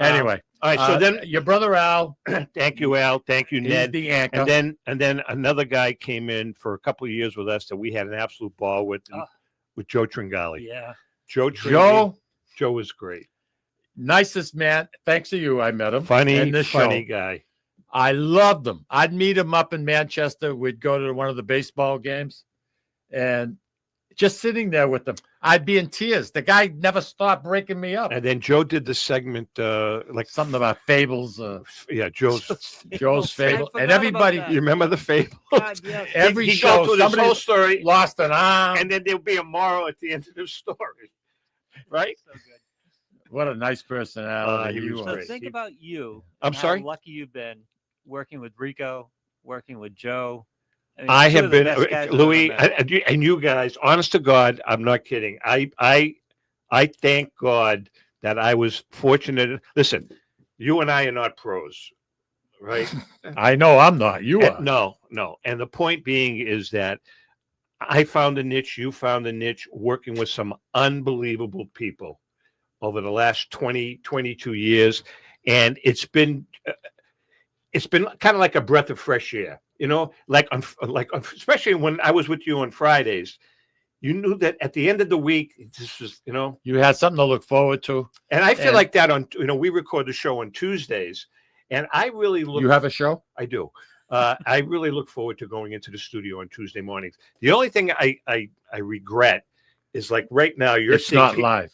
Speaker 1: Anyway,
Speaker 2: all right. So then
Speaker 1: your brother Al.
Speaker 2: Thank you, Al. Thank you,
Speaker 1: He's
Speaker 2: Ned.
Speaker 1: the anchor.
Speaker 2: And then another guy came in for a couple of years with us that we had an absolute ball with Joe Tringali.
Speaker 3: Yeah.
Speaker 2: Joe was great.
Speaker 1: Nicest man. Thanks to you, I met him.
Speaker 2: Funny
Speaker 1: show.
Speaker 2: guy.
Speaker 1: I loved him. I'd meet him up in Manchester. We'd go to one of the baseball games, and just sitting there with him, I'd be in tears. The guy never stopped breaking me up.
Speaker 2: And then Joe did the segment like
Speaker 1: something about fables.
Speaker 2: Joe's
Speaker 1: fable, and everybody.
Speaker 2: You remember the fable?
Speaker 3: God, yeah.
Speaker 1: Every
Speaker 2: he
Speaker 1: show,
Speaker 2: goes through this
Speaker 1: somebody
Speaker 2: whole story,
Speaker 1: lost an arm,
Speaker 2: and then there'll be a moral at the end of the story, right?
Speaker 3: So good.
Speaker 1: What a nice personality
Speaker 2: he
Speaker 1: you
Speaker 2: was
Speaker 1: are.
Speaker 3: So
Speaker 2: great.
Speaker 3: think about you.
Speaker 2: I'm
Speaker 3: how
Speaker 2: sorry?
Speaker 3: lucky you've been working with Rico, working with Joe. mean,
Speaker 2: I
Speaker 3: two
Speaker 2: have
Speaker 3: of the
Speaker 2: been
Speaker 3: best guys I've
Speaker 2: Louis,
Speaker 3: ever met.
Speaker 2: and you guys. Honest to God, I'm not kidding. I thank God that I was fortunate. Listen, you and I are not pros, right?
Speaker 1: I know I'm not. You are.
Speaker 2: No. And the point being is that I found a niche. You found a niche working with some unbelievable people over the last 22 years. And it's been kind of like a breath of fresh air, you know, especially when I was with you on Fridays, you knew that at the end of the week, this was, you know,
Speaker 1: You had something to look forward to.
Speaker 2: and I feel
Speaker 1: And-
Speaker 2: like that we record the show on Tuesdays, and I really look.
Speaker 1: You have a show?
Speaker 2: I do. I really look forward to going into the studio on Tuesday mornings. The only thing I regret is like right now
Speaker 1: It's not live.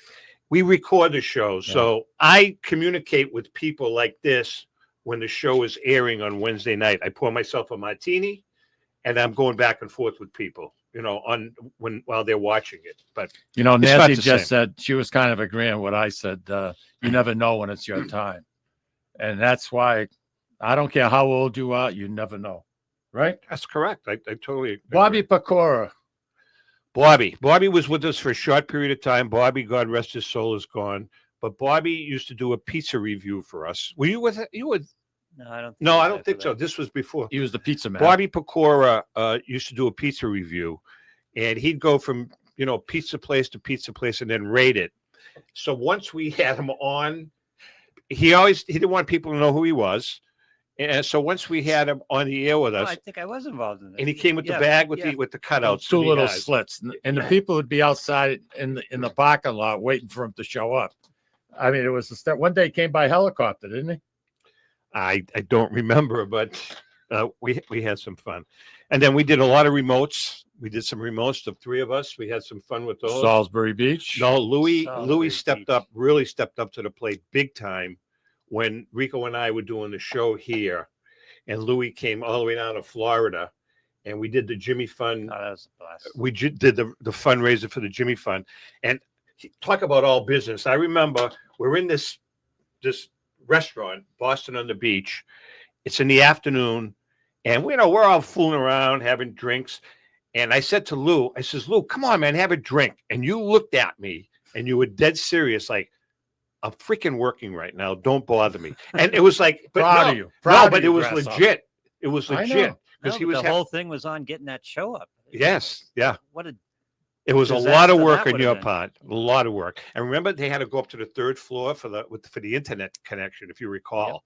Speaker 2: we record the show, so I communicate with people like this when the show is airing on Wednesday night. I pour myself a martini, and I'm going back and forth with people, you know, while they're watching it. But
Speaker 1: You know,
Speaker 2: it's not
Speaker 1: Nancy
Speaker 2: the
Speaker 1: just
Speaker 2: same.
Speaker 1: said she was kind of agreeing with what I said. You never know when it's your time. And that's why I don't care how old you are, you never know. right?
Speaker 2: That's correct. I totally agree.
Speaker 1: Bobby Pecora.
Speaker 2: Bobby was with us for a short period of time. Bobby, God rest his soul, is gone. But Bobby used to do a pizza review for us. Were you with it? You would?
Speaker 3: No, I don't. Think
Speaker 2: No,
Speaker 3: was
Speaker 2: I don't
Speaker 3: there
Speaker 2: think
Speaker 3: for
Speaker 2: so.
Speaker 3: that.
Speaker 2: This was before.
Speaker 1: He was the pizza man.
Speaker 2: Bobby Pecora used to do a pizza review, and he'd go from pizza place to pizza place and then rate it. So once we had him on, he didn't want people to know who he was, and so once we had him on the air with
Speaker 3: Oh,
Speaker 2: us,
Speaker 3: I think I was involved in that.
Speaker 2: and he came with the
Speaker 3: Yeah,
Speaker 2: bag with
Speaker 3: yeah.
Speaker 2: the cutouts,
Speaker 1: Two
Speaker 2: for the
Speaker 1: little
Speaker 2: guys.
Speaker 1: slits, and the people would be outside in the parking lot waiting for him to show up. I mean, it was a step. One day he came by helicopter, didn't he?
Speaker 2: I don't remember, but we had some fun, and then we did a lot of remotes. We did some remotes, the three of us. We had some fun with those.
Speaker 1: Salisbury Beach.
Speaker 2: No, Louis
Speaker 3: Salisbury
Speaker 2: really stepped up to the plate big time when Rico and I were doing the show here, and Louis came all the way down to Florida, and we did the Jimmy Fund.
Speaker 3: Oh, that was a blast.
Speaker 2: We did the fundraiser for the Jimmy Fund, and talk about all business. I remember we're in this restaurant, Boston on the Beach. It's in the afternoon, and we're all fooling around, having drinks. And I said to Lou, I says, Lou, come on, man, have a drink. And you looked at me, and you were dead serious, like, I'm freaking working right now. Don't bother me. And it was like, but
Speaker 1: Proud
Speaker 2: no,
Speaker 1: of you. Proud
Speaker 2: but
Speaker 1: of
Speaker 2: it
Speaker 1: you,
Speaker 2: was
Speaker 1: Grasshopper.
Speaker 2: legit. It was
Speaker 1: I
Speaker 2: legit
Speaker 1: know.
Speaker 2: because he
Speaker 3: No,
Speaker 2: was
Speaker 3: the whole thing was on getting that show up.
Speaker 2: yes, yeah.
Speaker 3: What a
Speaker 2: It was a
Speaker 3: disaster
Speaker 2: lot of
Speaker 3: that
Speaker 2: work on
Speaker 3: would've
Speaker 2: your
Speaker 3: been.
Speaker 2: part, a lot of work. And remember, they had to go up to the third floor for the internet connection, if you recall.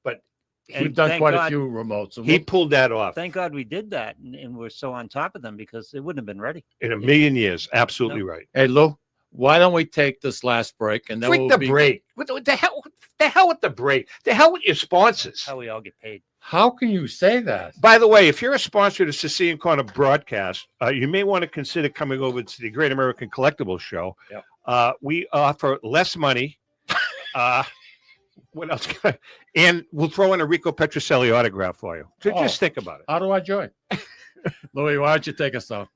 Speaker 2: But
Speaker 1: We've done
Speaker 3: thank
Speaker 1: quite a
Speaker 3: God-
Speaker 1: few remotes.
Speaker 2: he pulled that off
Speaker 3: Thank God we did that, and we're so on top of them because they wouldn't have been ready.
Speaker 2: in a million years. Absolutely right.
Speaker 1: Hey, Lou, why don't we take this last break and then
Speaker 2: Freak
Speaker 1: we'll
Speaker 2: the
Speaker 1: be
Speaker 2: break. What the hell? The hell with the break. The hell with your sponsors.
Speaker 3: How we all get paid.
Speaker 1: How can you say that?
Speaker 2: By the way, if you're a sponsor of the Sicilian Corner broadcast, you may want to consider coming over to the Great American Collectibles Show.
Speaker 1: Yep.
Speaker 2: We offer less money. What else? And we'll throw in a Rico Petrocelli autograph for you. So
Speaker 1: Oh.
Speaker 2: just think about it.
Speaker 1: How do I join? Louis, why don't you take us out?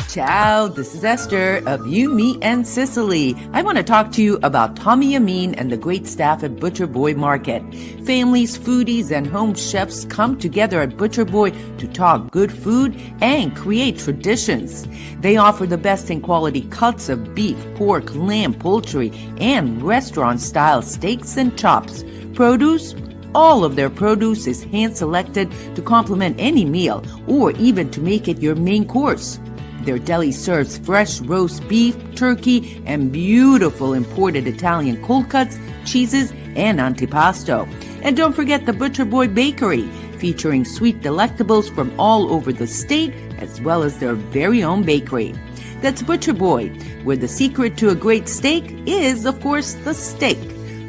Speaker 4: Ciao, this is Esther of You, Me, and Sicily. I want to talk to you about Tommy Amin and the great staff at Butcher Boy Market. Families, foodies, and home chefs come together at Butcher Boy to talk good food and create traditions. They offer the best in quality cuts of beef, pork, lamb, poultry, and restaurant-style steaks and chops. Produce? All of their produce is hand-selected to complement any meal or even to make it your main course. Their deli serves fresh roast beef, turkey, and beautiful imported Italian cold cuts, cheeses, and antipasto. And don't forget the Butcher Boy Bakery, featuring sweet delectables from all over the state, as well as their very own bakery. That's Butcher Boy, where the secret to a great steak is, of course, the steak.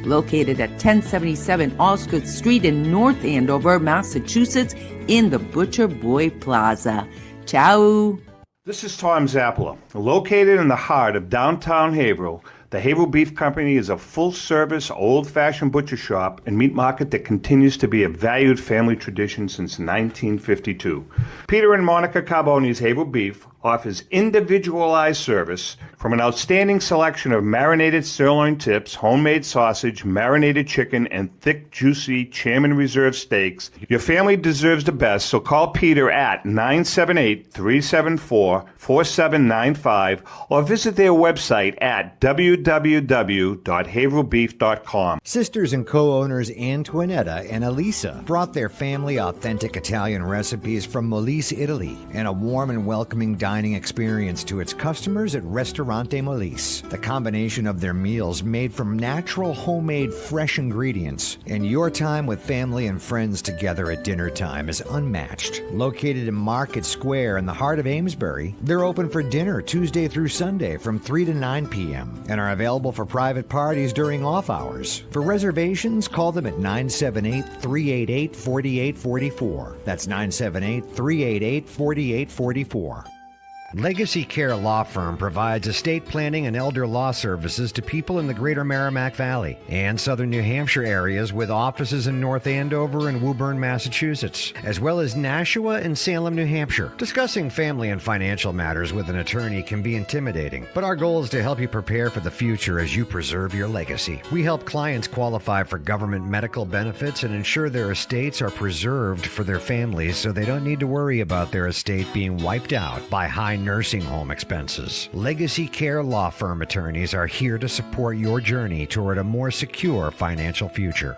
Speaker 4: Located at 1077 Osgood Street in North Andover, Massachusetts, in the Butcher Boy Plaza. Ciao!
Speaker 13: This is Tom Zappala. Located in the heart of downtown Haverhill, the Haverhill Beef Company is a full-service, old-fashioned butcher shop and meat market that continues to be a valued family tradition since 1952. Peter and Monica Carboni's Haverhill Beef offers individualized service from an outstanding selection of marinated sirloin tips, homemade sausage, marinated chicken, and thick, juicy Chairman Reserve steaks. Your family deserves the best, so call Peter at 978-374-4795 or visit their website at www.haverhillbeef.com.
Speaker 5: Sisters and co-owners Antoinetta and Elisa brought their family authentic Italian recipes from Molise, Italy, and a warm and welcoming dining experience to its customers at Ristorante Molise. The combination of their meals made from natural, homemade, fresh ingredients and your time with family and friends together at dinner time is unmatched. Located in Market Square in the heart of Amesbury, they're open for dinner Tuesday through Sunday from 3 to 9 p.m. and are available for private parties during off hours. For reservations, call them at 978-388-4844. That's 978-388-4844. Legacy Care Law Firm provides estate planning and elder law services to people in the greater Merrimack Valley and southern New Hampshire areas with offices in North Andover and Woburn, Massachusetts, as well as Nashua and Salem, New Hampshire. Discussing family and financial matters with an attorney can be intimidating, but our goal is to help you prepare for the future as you preserve your legacy. We help clients qualify for government medical benefits and ensure their estates are preserved for their families so they don't need to worry about their estate being wiped out by high nursing home expenses. Legacy Care Law Firm attorneys are here to support your journey toward a more secure financial future.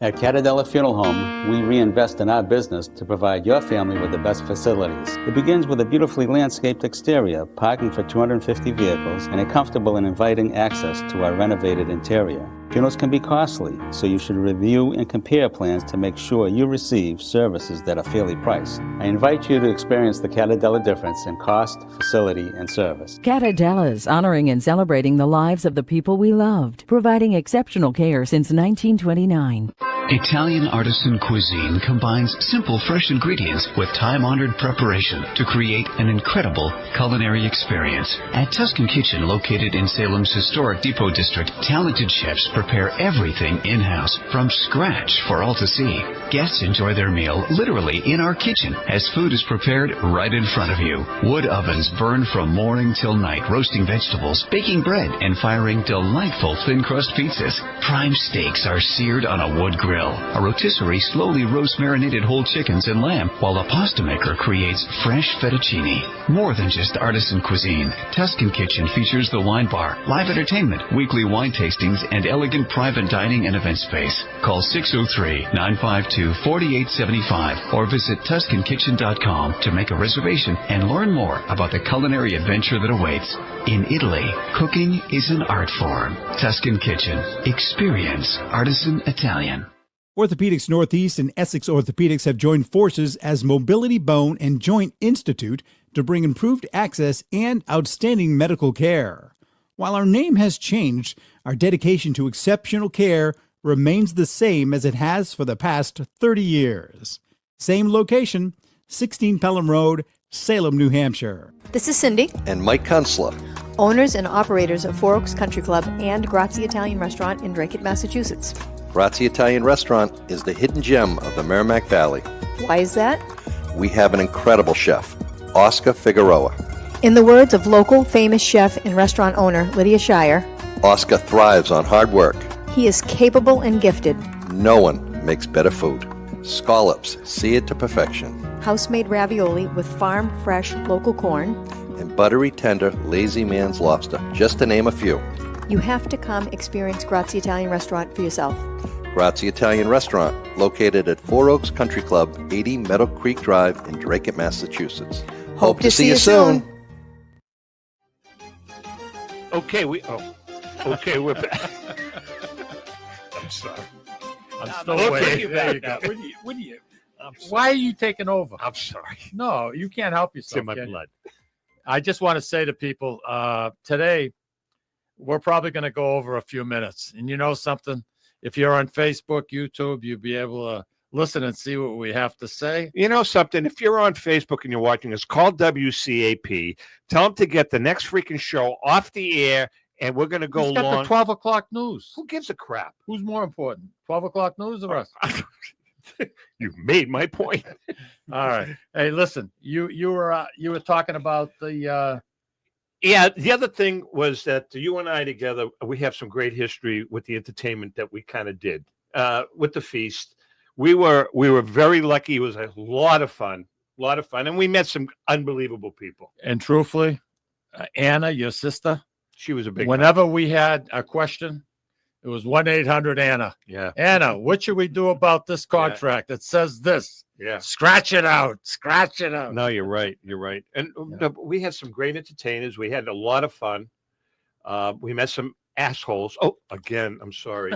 Speaker 6: At Catadella Funeral Home, we reinvest in our business to provide your family with the best facilities. It begins with a beautifully landscaped exterior, parking for 250 vehicles, and a comfortable and inviting access to our renovated interior. Funerals can be costly, so you should review and compare plans to make sure you receive services that are fairly priced. I invite you to experience the Catadella difference in cost, facility, and service.
Speaker 7: Catadella's, honoring and celebrating the lives of the people we loved, providing exceptional care since 1929.
Speaker 8: Italian artisan cuisine combines simple, fresh ingredients with time-honored preparation to create an incredible culinary experience. At Tuscan Kitchen, located in Salem's historic Depot District, talented chefs prepare everything in-house from scratch for all to see. Guests enjoy their meal literally in our kitchen as food is prepared right in front of you. Wood ovens burn from morning till night, roasting vegetables, baking bread, and firing delightful thin-crust pizzas. Prime steaks are seared on a wood grill. A rotisserie slowly roasts marinated whole chickens and lamb, while a pasta maker creates fresh fettuccine. More than just artisan cuisine, Tuscan Kitchen features the wine bar, live entertainment, weekly wine tastings, and elegant private dining and event space. Call 603-952-4875 or visit TuscanKitchen.com to make a reservation and learn more about the culinary adventure that awaits. In Italy, cooking is an art form. Tuscan Kitchen. Experience artisan Italian.
Speaker 9: Orthopedics Northeast and Essex Orthopedics have joined forces as Mobility Bone and Joint Institute to bring improved access and outstanding medical care. While our name has changed, our dedication to exceptional care remains the same as it has for the past 30 years. Same location, 16 Pelham Road, Salem, New Hampshire.
Speaker 10: This is Cindy,
Speaker 11: And Mike Kunstler.
Speaker 10: owners and operators of Four Oaks Country Club and Grazie Italian Restaurant in Drake, Massachusetts.
Speaker 11: Grazie Italian Restaurant is the hidden gem of the Merrimack Valley.
Speaker 10: Why is that?
Speaker 11: We have an incredible chef, Oscar Figueroa.
Speaker 10: In the words of local famous chef and restaurant owner Lydia Shire,
Speaker 11: Oscar thrives on hard work.
Speaker 10: he is capable and gifted.
Speaker 11: No one makes better food. Scallops, seared to perfection.
Speaker 10: House-made ravioli with farm-fresh local corn.
Speaker 11: And buttery, tender, lazy man's lobster, just to name a few.
Speaker 10: You have to come experience Grazie Italian Restaurant for yourself.
Speaker 11: Grazie Italian Restaurant, located at Four Oaks Country Club, 80 Meadow Creek Drive in Drake, Massachusetts. Hope to see you soon.
Speaker 2: Okay, we're back. I'm sorry.
Speaker 1: I'm still
Speaker 2: Okay.
Speaker 1: waiting. There you go. What do you? Why are you taking over?
Speaker 2: I'm sorry.
Speaker 1: No, you can't help
Speaker 2: It's
Speaker 1: yourself.
Speaker 2: in my
Speaker 1: can you?
Speaker 2: blood.
Speaker 1: I just want to say to people, today we're probably going to go over a few minutes. And you know something? If you're on Facebook, YouTube, you'll be able to listen and see what we have to say.
Speaker 2: You know something? If you're on Facebook and you're watching us, call WCAP. Tell them to get the next freaking show off the air, and we're going to go
Speaker 1: Who's got
Speaker 2: long.
Speaker 1: the 12 o'clock news?
Speaker 2: Who gives a crap?
Speaker 1: Who's more important, 12 o'clock news or us?
Speaker 2: You made my point.
Speaker 1: All right. Hey, listen, you were talking about the
Speaker 2: Yeah, the other thing was that you and I together, we have some great history with the entertainment that we kind of did with the feast. We were very lucky. It was a lot of fun, and we met some unbelievable people.
Speaker 1: and truthfully, Anna, your sister,
Speaker 2: She was a big.
Speaker 1: whenever we had a question, it was 1-800-ANNA.
Speaker 2: Yeah,
Speaker 1: Anna, what should we do about this contract that says this?
Speaker 2: yeah.
Speaker 1: Scratch it out. Scratch it out.
Speaker 2: No, you're right. You're right. And we had some great entertainers. We had a lot of fun. We met some assholes. Oh, again, I'm sorry.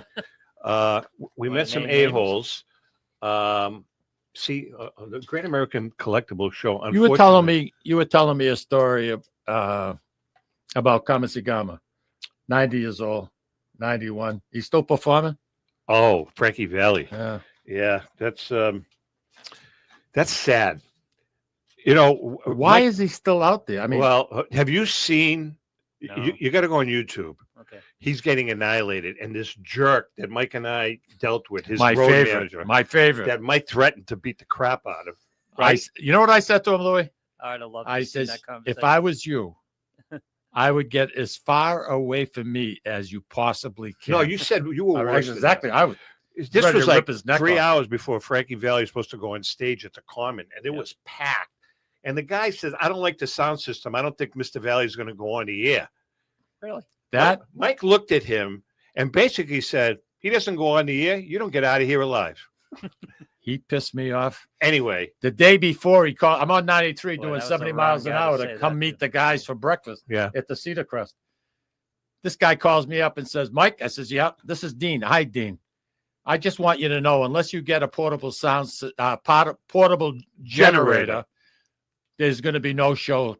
Speaker 2: We met some
Speaker 3: name names?
Speaker 2: a-holes. The Great American Collectible Show.
Speaker 1: You were telling me a story about Kamisigama, 90 years old, 91. He's still performing?
Speaker 2: Oh, Frankie Valli.
Speaker 1: Yeah.
Speaker 2: Yeah, that's sad. You know,
Speaker 1: Why is he still out there? I mean,
Speaker 2: well, have you seen?
Speaker 3: No.
Speaker 2: You got to go on YouTube.
Speaker 3: Okay.
Speaker 2: He's getting annihilated, and this jerk that Mike and I dealt with, his
Speaker 1: my
Speaker 2: road
Speaker 1: favorite,
Speaker 2: manager,
Speaker 1: my favorite.
Speaker 2: that Mike threatened to beat the crap out of.
Speaker 1: You know what I said to him, Louis?
Speaker 3: I'd have loved to
Speaker 1: I
Speaker 3: see
Speaker 1: says,
Speaker 3: that
Speaker 1: if
Speaker 3: conversation.
Speaker 1: I was you, I would get as far away from me as you possibly can.
Speaker 2: No, you said you were worse than
Speaker 1: exactly.
Speaker 2: that.
Speaker 1: I was.
Speaker 2: This
Speaker 1: ready
Speaker 2: was
Speaker 1: to
Speaker 2: like
Speaker 1: rip his neck
Speaker 2: 3
Speaker 1: off.
Speaker 2: hours before Frankie Valli was supposed to go on stage at the Common, and it was packed. And the guy says, "I don't like the sound system. I don't think Mr. Valli is going to go on the air."
Speaker 3: Really?
Speaker 1: That
Speaker 2: Mike looked at him and basically said, "He doesn't go on the air. You don't get out of here alive."
Speaker 1: he pissed me off.
Speaker 2: Anyway,
Speaker 1: The day before he called, I'm on 93
Speaker 3: Boy,
Speaker 1: doing
Speaker 3: that was
Speaker 1: 70
Speaker 3: the
Speaker 1: miles
Speaker 3: wrong
Speaker 1: an
Speaker 3: guy to
Speaker 1: hour
Speaker 3: say
Speaker 1: to
Speaker 3: that
Speaker 1: come
Speaker 3: to.
Speaker 1: meet the guys for breakfast
Speaker 2: yeah.
Speaker 1: at the Cedar Crest. This guy calls me up and says, Mike, I says, yeah, this is Dean. Hi, Dean. I just want you to know, unless you get a portable portable generator, there's going to be no show.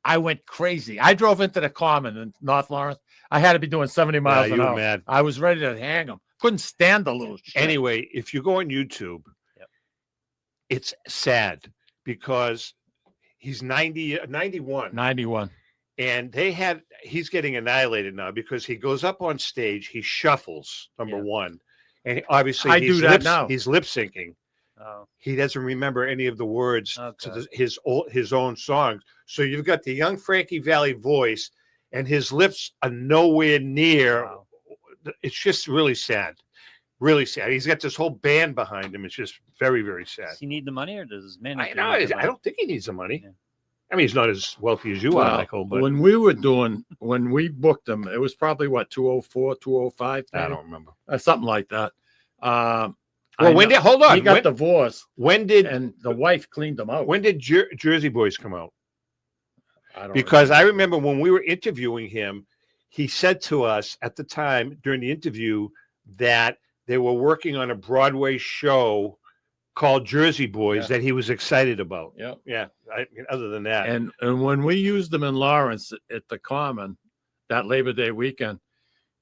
Speaker 1: I went crazy. I drove into the Common in North Lawrence. I had to be doing 70 miles
Speaker 2: you
Speaker 1: an
Speaker 2: were
Speaker 1: hour.
Speaker 2: mad.
Speaker 1: I was ready to hang him. Couldn't stand the little shit.
Speaker 2: Anyway, if you go on YouTube, it's sad because he's 91.
Speaker 1: 91.
Speaker 2: And he's getting annihilated now because he goes up on stage, he shuffles, number one. And obviously
Speaker 1: I do that now.
Speaker 2: He's lip syncing.
Speaker 3: Oh.
Speaker 2: He doesn't remember any of the words to
Speaker 3: Okay.
Speaker 2: his own songs. So you've got the young Frankie Valli voice, and his lips are nowhere near.
Speaker 3: Wow.
Speaker 2: It's just really sad. Really sad. He's got this whole band behind him. It's just very, very sad.
Speaker 3: Does he need the money, or does his
Speaker 2: I
Speaker 3: manager?
Speaker 2: know.
Speaker 3: need the
Speaker 2: I
Speaker 3: money?
Speaker 2: don't think he needs the money.
Speaker 3: Yeah.
Speaker 2: I mean, he's not as wealthy as you are,
Speaker 1: Well,
Speaker 2: Michael. But
Speaker 1: when we booked him, it was probably what, 204, 205?
Speaker 2: I
Speaker 1: maybe?
Speaker 2: don't remember.
Speaker 1: Something like that.
Speaker 2: Well, hold on.
Speaker 1: He got divorced,
Speaker 2: When did
Speaker 1: and the wife cleaned him out.
Speaker 2: when did Jersey Boys come out?
Speaker 1: I don't
Speaker 2: Because I remember when we were interviewing him, he said to us at the time during the interview that they were working on a Broadway show called Jersey Boys that he was excited about.
Speaker 1: Yeah.
Speaker 2: Yeah. Other than that,
Speaker 1: And when we used him in Lawrence at the Common that Labor Day weekend,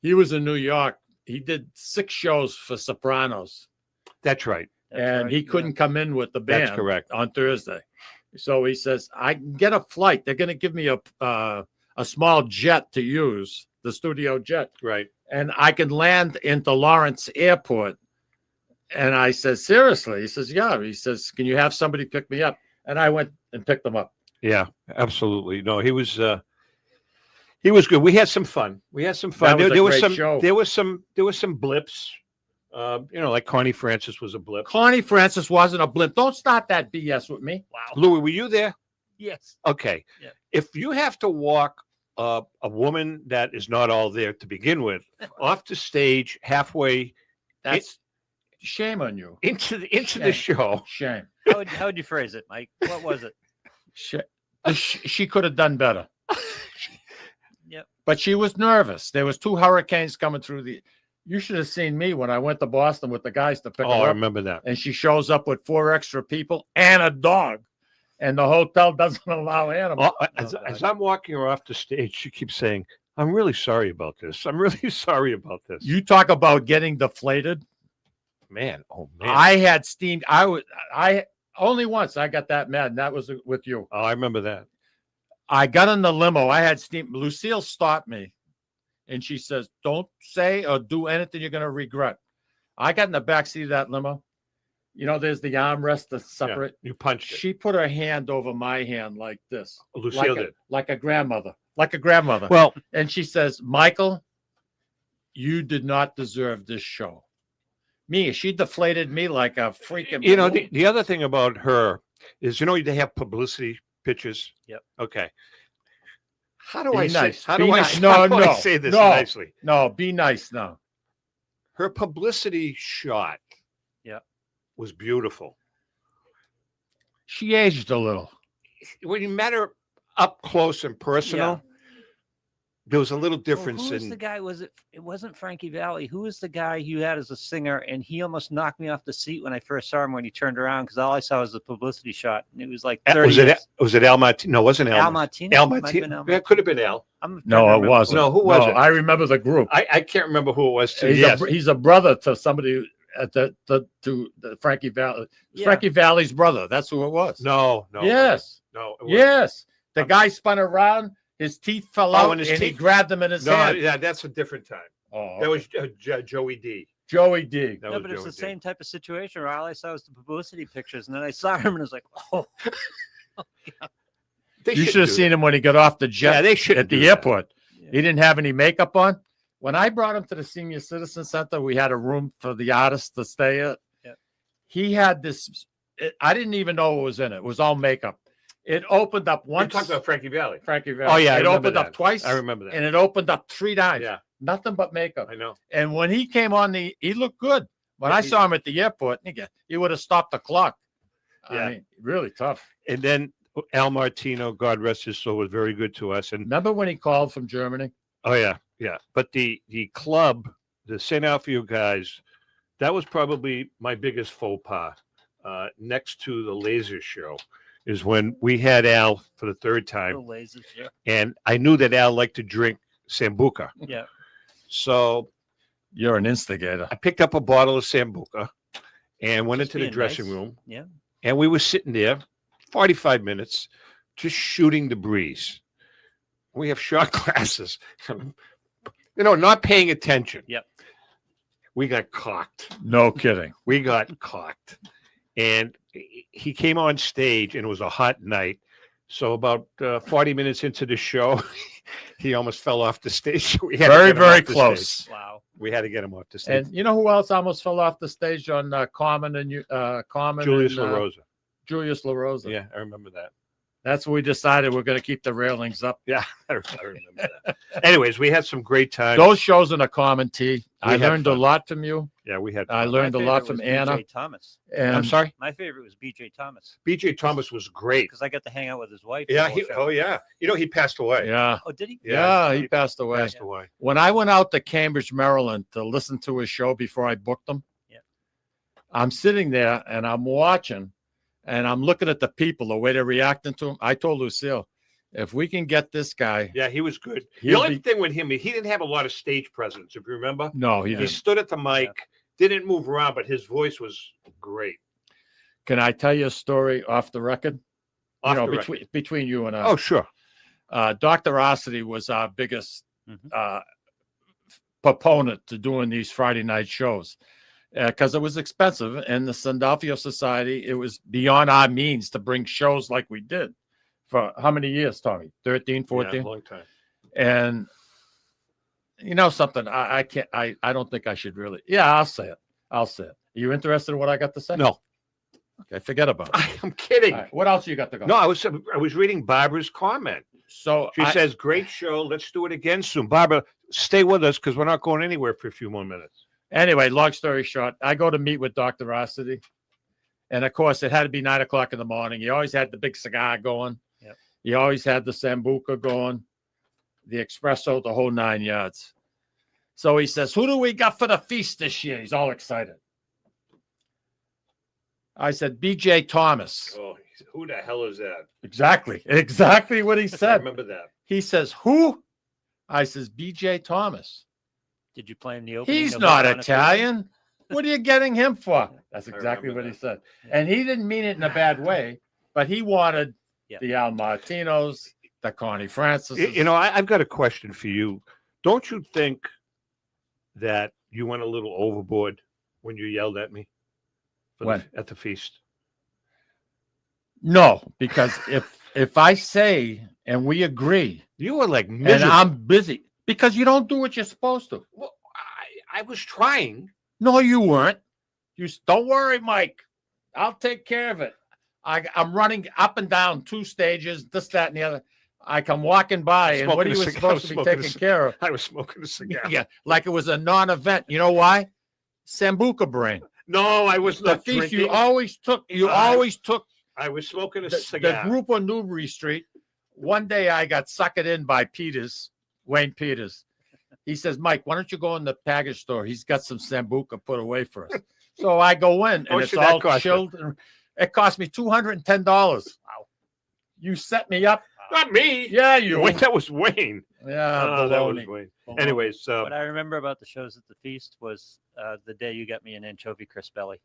Speaker 1: he was in New York. He did 6 shows for Sopranos,
Speaker 2: that's right.
Speaker 1: and he couldn't come in with the band.
Speaker 2: That's correct.
Speaker 1: On Thursday. So he says, I can get a flight. They're going to give me a small jet to use, the studio jet.
Speaker 2: Right.
Speaker 1: And I can land into Lawrence Airport. And I said, seriously? He says, yeah. He says, can you have somebody pick me up? And I went and picked them up.
Speaker 2: Yeah, absolutely. No, he was good. We had some fun.
Speaker 1: That was a great show.
Speaker 2: There was some blips. Like Connie Francis was a blip.
Speaker 1: Connie Francis wasn't a blimp. Don't start that BS with me.
Speaker 3: Wow.
Speaker 2: Louis, were you there?
Speaker 3: Yes.
Speaker 2: Okay.
Speaker 3: Yeah.
Speaker 2: If you have to walk a woman that is not all there to begin with off the stage halfway
Speaker 1: That's shame on you.
Speaker 2: into the show,
Speaker 1: Shame.
Speaker 3: How would you phrase it, Mike? What was it?
Speaker 1: She could have done better.
Speaker 3: Yep.
Speaker 1: But she was nervous. There was 2 hurricanes coming through you should have seen me when I went to Boston with the guys to pick her
Speaker 2: I
Speaker 1: up.
Speaker 2: remember that.
Speaker 1: And she shows up with 4 extra people and a dog. And the hotel doesn't allow animals.
Speaker 2: As I'm walking her off the stage, she keeps saying, "I'm really sorry about this. I'm really sorry about this."
Speaker 1: You talk about getting deflated.
Speaker 2: Man, oh man.
Speaker 1: I had steamed. I only once I got that mad, and that was with you.
Speaker 2: I remember that.
Speaker 1: I got in the limo. I had steam. Lucille stopped me, and she says, "Don't say or do anything you're going to regret." I got in the back seat of that limo. You know, there's the armrest to separate.
Speaker 2: You punched it.
Speaker 1: She put her hand over my hand like this.
Speaker 2: Lucille did.
Speaker 1: Like a grandmother. Like a grandmother.
Speaker 2: Well,
Speaker 1: and she says, Michael, you did not deserve this show. She deflated me like a freaking.
Speaker 2: You know, the other thing about her is, they have publicity pictures.
Speaker 3: Yep.
Speaker 2: Okay. How do
Speaker 1: Be
Speaker 2: I
Speaker 1: nice.
Speaker 2: say? How
Speaker 1: Be
Speaker 2: do I
Speaker 1: nice.
Speaker 2: I say this nicely?
Speaker 1: No, be nice now.
Speaker 2: Her publicity shot.
Speaker 3: Yeah.
Speaker 2: Was beautiful.
Speaker 1: She aged a little.
Speaker 2: When you met her up close and personal, there was a little difference.
Speaker 3: Who was the guy? It wasn't Frankie Valli. Who was the guy you had as a singer? And he almost knocked me off the seat when I first saw him when he turned around, because all I saw was the publicity shot. And it was like 30
Speaker 2: was it Al Martino? No, it wasn't Al.
Speaker 3: Al Martino.
Speaker 2: Al
Speaker 3: Might have
Speaker 2: Martino.
Speaker 3: been Al
Speaker 2: Yeah, it could have been Al.
Speaker 1: No, it wasn't.
Speaker 2: No, who was it?
Speaker 1: I remember the group.
Speaker 2: I can't remember who it was too.
Speaker 1: He's a brother to somebody at the Frankie Valley.
Speaker 3: Yeah.
Speaker 1: Frankie Valley's brother. That's who it was.
Speaker 2: No.
Speaker 1: Yes.
Speaker 2: No. It wasn't.
Speaker 1: Yes. The guy spun around. His teeth fell out,
Speaker 2: and his
Speaker 1: he
Speaker 2: teeth-
Speaker 1: grabbed them in his hand.
Speaker 2: Yeah, that's a different time.
Speaker 1: Oh,
Speaker 2: That was Joey D.
Speaker 1: Joey D.
Speaker 2: That
Speaker 3: No,
Speaker 2: was
Speaker 3: but it's
Speaker 2: Joey
Speaker 3: the
Speaker 2: D.
Speaker 3: same type of situation where all I saw was the publicity pictures, and then I saw him and I was like, oh.
Speaker 2: They
Speaker 1: You
Speaker 2: shouldn't
Speaker 1: should have
Speaker 2: do
Speaker 1: seen him when he got off the jet
Speaker 2: Yeah, they shouldn't
Speaker 1: at the
Speaker 2: do that.
Speaker 1: airport. He didn't have any makeup on. When I brought him to the Senior Citizen Center, we had a room for the artists to stay at.
Speaker 3: Yeah.
Speaker 1: He had this. I didn't even know what was in it. It was all makeup. It opened up
Speaker 2: You
Speaker 1: once.
Speaker 2: talked about Frankie Valley.
Speaker 1: Frankie Valley.
Speaker 2: Oh, yeah, I
Speaker 1: It
Speaker 2: remember
Speaker 1: opened
Speaker 2: that.
Speaker 1: up twice.
Speaker 2: I remember that.
Speaker 1: And it opened up 3 times.
Speaker 2: Yeah.
Speaker 1: Nothing but makeup.
Speaker 2: I know.
Speaker 1: And when he came on he looked good. When
Speaker 2: Yeah,
Speaker 1: I saw him at the airport, he would have stopped the clock.
Speaker 2: Yeah.
Speaker 1: I mean, really tough.
Speaker 2: And then Al Martino, God rest his soul, was very good to us. And
Speaker 1: Remember when he called from Germany?
Speaker 2: oh yeah. But the club, the St. Alfio guys, that was probably my biggest faux pas. Next to the laser show is when we had Al for the 3rd
Speaker 3: The
Speaker 2: time,
Speaker 3: lasers, yeah.
Speaker 2: and I knew that Al liked to drink Sambuca.
Speaker 3: Yeah.
Speaker 2: So
Speaker 1: You're an instigator.
Speaker 2: I picked up a bottle of Sambuca and went
Speaker 3: Just
Speaker 2: into the
Speaker 3: being
Speaker 2: dressing
Speaker 3: nice.
Speaker 2: room,
Speaker 3: Yeah.
Speaker 2: and we were sitting there 45 minutes just shooting the breeze. We have shot glasses, not paying attention.
Speaker 3: Yep.
Speaker 2: We got cocked.
Speaker 1: No kidding.
Speaker 2: We got cocked. And he came on stage, and it was a hot night. So about 40 minutes into the show, he almost fell off the stage. We had to
Speaker 1: Very,
Speaker 2: get him
Speaker 1: very
Speaker 2: off the
Speaker 1: close.
Speaker 2: stage.
Speaker 3: Wow.
Speaker 2: We had to get him off the stage.
Speaker 1: And you know who else almost fell off the stage on Carmen and Carmen?
Speaker 2: Julius
Speaker 1: and,
Speaker 2: LaRosa.
Speaker 1: Julius LaRosa.
Speaker 2: Yeah, I remember that.
Speaker 1: That's what we decided we're going to keep the railings up.
Speaker 2: Yeah, I remember that. Anyways, we had some great times.
Speaker 1: Those shows in a common tea. I
Speaker 2: had
Speaker 1: learned a
Speaker 2: fun.
Speaker 1: lot from you.
Speaker 2: Yeah, we had
Speaker 1: I
Speaker 2: fun.
Speaker 1: learned a
Speaker 3: My
Speaker 1: lot
Speaker 3: favorite
Speaker 1: from
Speaker 3: was
Speaker 1: Anna.
Speaker 3: BJ Thomas.
Speaker 1: And
Speaker 2: I'm sorry?
Speaker 3: My favorite was BJ Thomas
Speaker 2: BJ Thomas was great.
Speaker 3: because I got to hang out with his wife.
Speaker 2: Yeah,
Speaker 3: the whole show.
Speaker 2: yeah. He passed away.
Speaker 1: Yeah.
Speaker 3: Oh, did he?
Speaker 1: Yeah, he passed away.
Speaker 2: Passed away.
Speaker 1: When I went out to Cambridge, Maryland to listen to his show before I booked him,
Speaker 3: Yeah.
Speaker 1: I'm sitting there and I'm watching and I'm looking at the people, the way they're reacting to him. I told Lucille, if we can get this guy.
Speaker 2: Yeah, he was good. The
Speaker 1: He'll
Speaker 2: only
Speaker 1: be-
Speaker 2: thing with him, he didn't have a lot of stage presence, if you remember.
Speaker 1: No, he
Speaker 2: He
Speaker 1: didn't.
Speaker 2: stood at the mic, didn't move around, but his voice was great.
Speaker 1: Can I tell you a story off the record?
Speaker 2: Off the
Speaker 1: Between you and I.
Speaker 2: Oh, sure.
Speaker 1: Dr. Rossity was our biggest
Speaker 3: Mhm.
Speaker 1: proponent to doing these Friday night shows because it was expensive. And the Sandalfio Society, it was beyond our means to bring shows like we did for how many years, Tommy? 13, 14?
Speaker 2: Yeah, long time.
Speaker 1: And you know something, I can't, I don't think I should really. Yeah, I'll say it. Are you interested in what I got to say?
Speaker 2: No,
Speaker 1: Okay, forget about it.
Speaker 2: I'm kidding.
Speaker 1: All right, what else you got to go?
Speaker 2: No, I was reading Barbara's comment.
Speaker 1: So
Speaker 2: She says, "Great show. Let's do it again soon." Barbara, stay with us because we're not going anywhere for a few more minutes.
Speaker 1: Anyway, long story short, I go to meet with Dr. Rossity. And of course, it had to be 9:00 in the morning. He always had the big cigar going.
Speaker 3: Yep.
Speaker 1: He always had the Sambuca going, the espresso, the whole 9 yards. So he says, "Who do we got for the feast this year?" He's all excited. I said, BJ Thomas.
Speaker 2: Oh, who the hell is that?
Speaker 1: Exactly what he
Speaker 2: I
Speaker 1: said.
Speaker 2: remember that.
Speaker 1: He says, "Who?" I says, BJ Thomas.
Speaker 3: Did you play him the opening?
Speaker 1: He's
Speaker 3: of
Speaker 1: not
Speaker 3: Havana Fever?
Speaker 1: Italian. What are you getting him for? That's
Speaker 2: I
Speaker 1: exactly
Speaker 2: remember
Speaker 1: what he
Speaker 2: that.
Speaker 1: said. And he didn't mean it in a bad way, but he wanted
Speaker 3: Yeah.
Speaker 1: the Al Martinos, the Connie Francis.
Speaker 2: I've got a question for you. Don't you think that you went a little overboard when you yelled at me at the feast?
Speaker 1: No, because if I say and we agree,
Speaker 2: You were like
Speaker 1: and
Speaker 2: miserable.
Speaker 1: I'm busy, because you don't do what you're supposed to.
Speaker 2: Well, I was trying.
Speaker 1: No, you weren't. Don't worry, Mike. I'll take care of it. I'm running up and down 2 stages, this, that, and the other. I come walking by, and what
Speaker 2: Smoking
Speaker 1: he
Speaker 2: a
Speaker 1: was
Speaker 2: cigar.
Speaker 1: supposed to be
Speaker 2: Smoking a
Speaker 1: taken
Speaker 2: cigar.
Speaker 1: care of.
Speaker 2: I was smoking a cigar.
Speaker 1: Yeah, like it was a non-event. You know why? Sambuca brain.
Speaker 2: No, I was
Speaker 1: The
Speaker 2: not
Speaker 1: feast
Speaker 2: drinking.
Speaker 1: you always took.
Speaker 2: I was smoking a
Speaker 1: the
Speaker 2: cigar.
Speaker 1: group on Newbury Street. One day I got suckered in by Wayne Peters. He says, "Mike, why don't you go in the package store? He's got some Sambuca put away for us." So I go in,
Speaker 2: How
Speaker 1: and
Speaker 2: much
Speaker 1: it's
Speaker 2: did that
Speaker 1: all
Speaker 2: cost you?
Speaker 1: chilled. And it cost me $210. Wow! You set me up.
Speaker 2: Not me.
Speaker 1: Yeah, you.
Speaker 2: Wait, that was Wayne.
Speaker 1: Yeah,
Speaker 2: that was
Speaker 1: baloney.
Speaker 2: Wayne. Anyways,
Speaker 3: What I remember about the shows at the feast was the day you got me an anchovy crisp belly.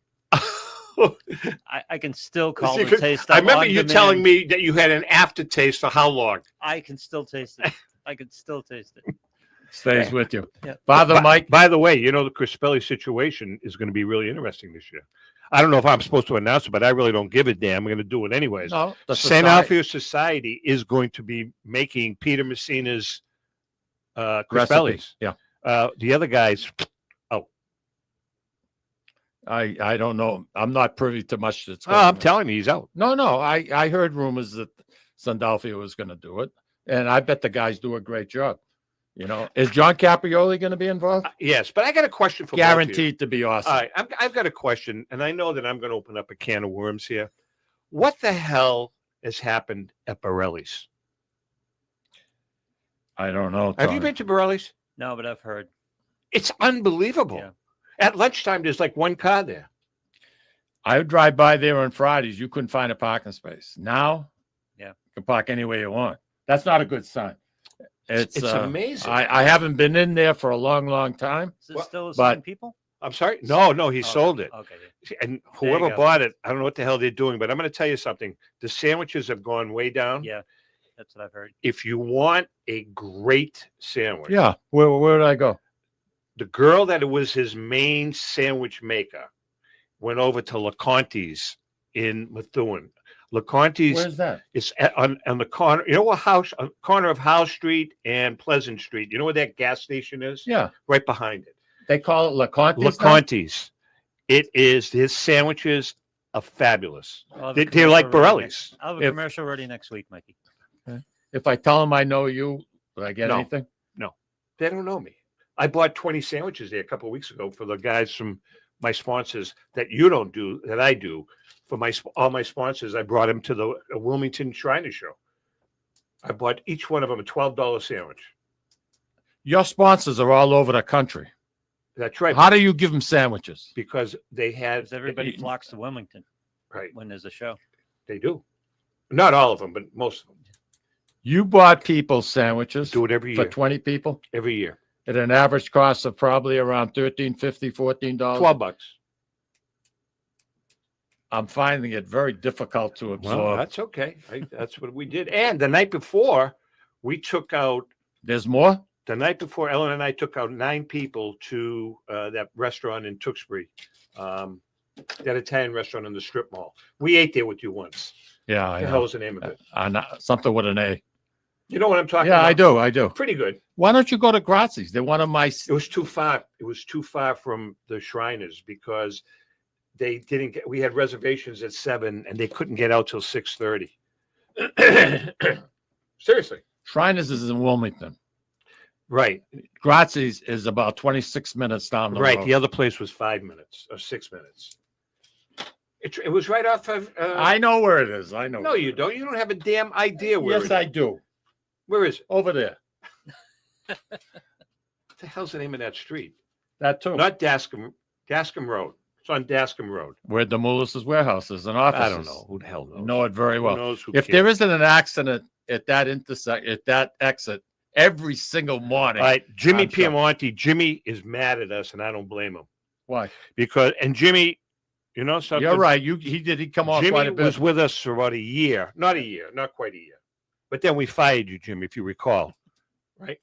Speaker 3: I can still call the taste.
Speaker 2: I remember you telling me that you had an aftertaste for how long?
Speaker 3: I can still taste it. I can still taste it.
Speaker 1: Stays with you.
Speaker 3: Yeah.
Speaker 1: Father Mike.
Speaker 2: By the way, you know, the Crispelli situation is going to be really interesting this year. I don't know if I'm supposed to announce it, but I really don't give a damn. I'm going to do it anyways.
Speaker 1: No, the
Speaker 2: St.
Speaker 1: society.
Speaker 2: Alfio Society is going to be making Peter Messina's Crispellis.
Speaker 1: Yeah.
Speaker 2: The other guys,
Speaker 1: I don't know. I'm not privy to much that's going
Speaker 2: I'm
Speaker 1: on.
Speaker 2: telling you, he's out.
Speaker 1: No. I heard rumors that Sandalfio was going to do it, and I bet the guys do a great job. You know, is John Caprioli going to be involved?
Speaker 2: Yes, but I got a question for both of you.
Speaker 1: Guaranteed to be awesome.
Speaker 2: All right, I've got a question, and I know that I'm going to open up a can of worms here. What the hell has happened at Borelli's?
Speaker 1: I don't know.
Speaker 2: Have you been to Borelli's?
Speaker 3: No, but I've heard.
Speaker 2: It's unbelievable.
Speaker 3: Yeah.
Speaker 2: At lunchtime, there's like one car there.
Speaker 1: I would drive by there on Fridays. You couldn't find a parking space. Now,
Speaker 3: Yeah.
Speaker 1: you can park anywhere you want. That's not a good sign. It's
Speaker 2: amazing.
Speaker 1: I haven't been in there for a long, long time.
Speaker 3: Is it still the
Speaker 1: but-
Speaker 3: same people?
Speaker 2: I'm sorry? No, he sold it.
Speaker 3: Okay.
Speaker 2: And
Speaker 3: There you
Speaker 2: whoever
Speaker 3: go.
Speaker 2: bought it, I don't know what the hell they're doing, but I'm going to tell you something. The sandwiches have gone way down.
Speaker 3: Yeah, that's what I've heard.
Speaker 2: If you want a great sandwich,
Speaker 1: Yeah. Where did I go?
Speaker 2: the girl that was his main sandwich maker went over to LeConte's in Methuen. LeConte's
Speaker 1: Where's that?
Speaker 2: is on the corner. You know what corner of House Street and Pleasant Street. You know where that gas station is?
Speaker 1: Yeah.
Speaker 2: Right behind it.
Speaker 1: They call it LeConte's.
Speaker 2: LeConte's. It is, his sandwiches are fabulous.
Speaker 3: I'll have a
Speaker 2: They're like
Speaker 3: commercial ready
Speaker 2: Borelli's.
Speaker 3: next- I'll have a commercial ready next week, Mikey.
Speaker 1: If I tell them I know you, will I get
Speaker 2: No.
Speaker 1: anything?
Speaker 2: No, they don't know me. I bought 20 sandwiches there a couple of weeks ago for the guys from my sponsors that you don't do, that I do. For all my sponsors, I brought them to the Wilmington Shriner Show. I bought each one of them a $12 sandwich.
Speaker 1: Your sponsors are all over the country.
Speaker 2: That's right.
Speaker 1: How do you give them sandwiches?
Speaker 2: Because they had
Speaker 3: Because everybody flocks to Wilmington
Speaker 2: right.
Speaker 3: when there's a show.
Speaker 2: They do. Not all of them, but most of them.
Speaker 1: You bought people sandwiches
Speaker 2: Do it every
Speaker 1: for
Speaker 2: year.
Speaker 1: 20 people
Speaker 2: Every year.
Speaker 1: at an average cost of probably around $13.50, $14.
Speaker 2: $12.
Speaker 1: I'm finding it very difficult to absorb.
Speaker 2: Well, that's okay. That's what we did. And the night before, we took out,
Speaker 1: There's more?
Speaker 2: the night before, Ellen and I took out 9 people to that restaurant in Tewksbury, that Italian restaurant in the strip mall. We ate there with you once.
Speaker 1: Yeah,
Speaker 2: What
Speaker 1: I
Speaker 2: the hell
Speaker 1: know.
Speaker 2: was the name of it?
Speaker 1: Something with an A.
Speaker 2: You know what I'm talking
Speaker 1: Yeah,
Speaker 2: about?
Speaker 1: I do.
Speaker 2: Pretty good.
Speaker 1: Why don't you go to Grazi's? They're one of my.
Speaker 2: It was too far. It was too far from the Shriners because they didn't get. We had reservations at 7, and they couldn't get out till 6:30. Seriously.
Speaker 1: Shriners is in Wilmington.
Speaker 2: Right.
Speaker 1: Grazi's is about 26 minutes down the
Speaker 2: Right.
Speaker 1: road.
Speaker 2: The other place was 5 minutes or 6 minutes. It was right off of.
Speaker 1: I know where it is. I know.
Speaker 2: No, you don't. You don't have a damn idea where.
Speaker 1: Yes, I do.
Speaker 2: Where is it?
Speaker 1: Over there.
Speaker 2: What the hell's the name of that street?
Speaker 1: That too.
Speaker 2: Not Dascom Road. It's on Dascom Road.
Speaker 1: Where Demolis's warehouse is and offices.
Speaker 2: I don't know. Who the hell knows?
Speaker 1: You know it very
Speaker 2: Who
Speaker 1: well.
Speaker 2: knows? Who
Speaker 1: If
Speaker 2: cares?
Speaker 1: there isn't an accident at that at that exit every single morning.
Speaker 2: All right, Jimmy
Speaker 1: I'm sure.
Speaker 2: Piemonte. Jimmy is mad at us, and I don't blame him
Speaker 1: Why?
Speaker 2: because Jimmy, you know something.
Speaker 1: You're right. He come off
Speaker 2: Jimmy
Speaker 1: quite a bit.
Speaker 2: was with us for about a year. Not a year. Not quite a year. But then we fired you, Jimmy, if you recall. Right?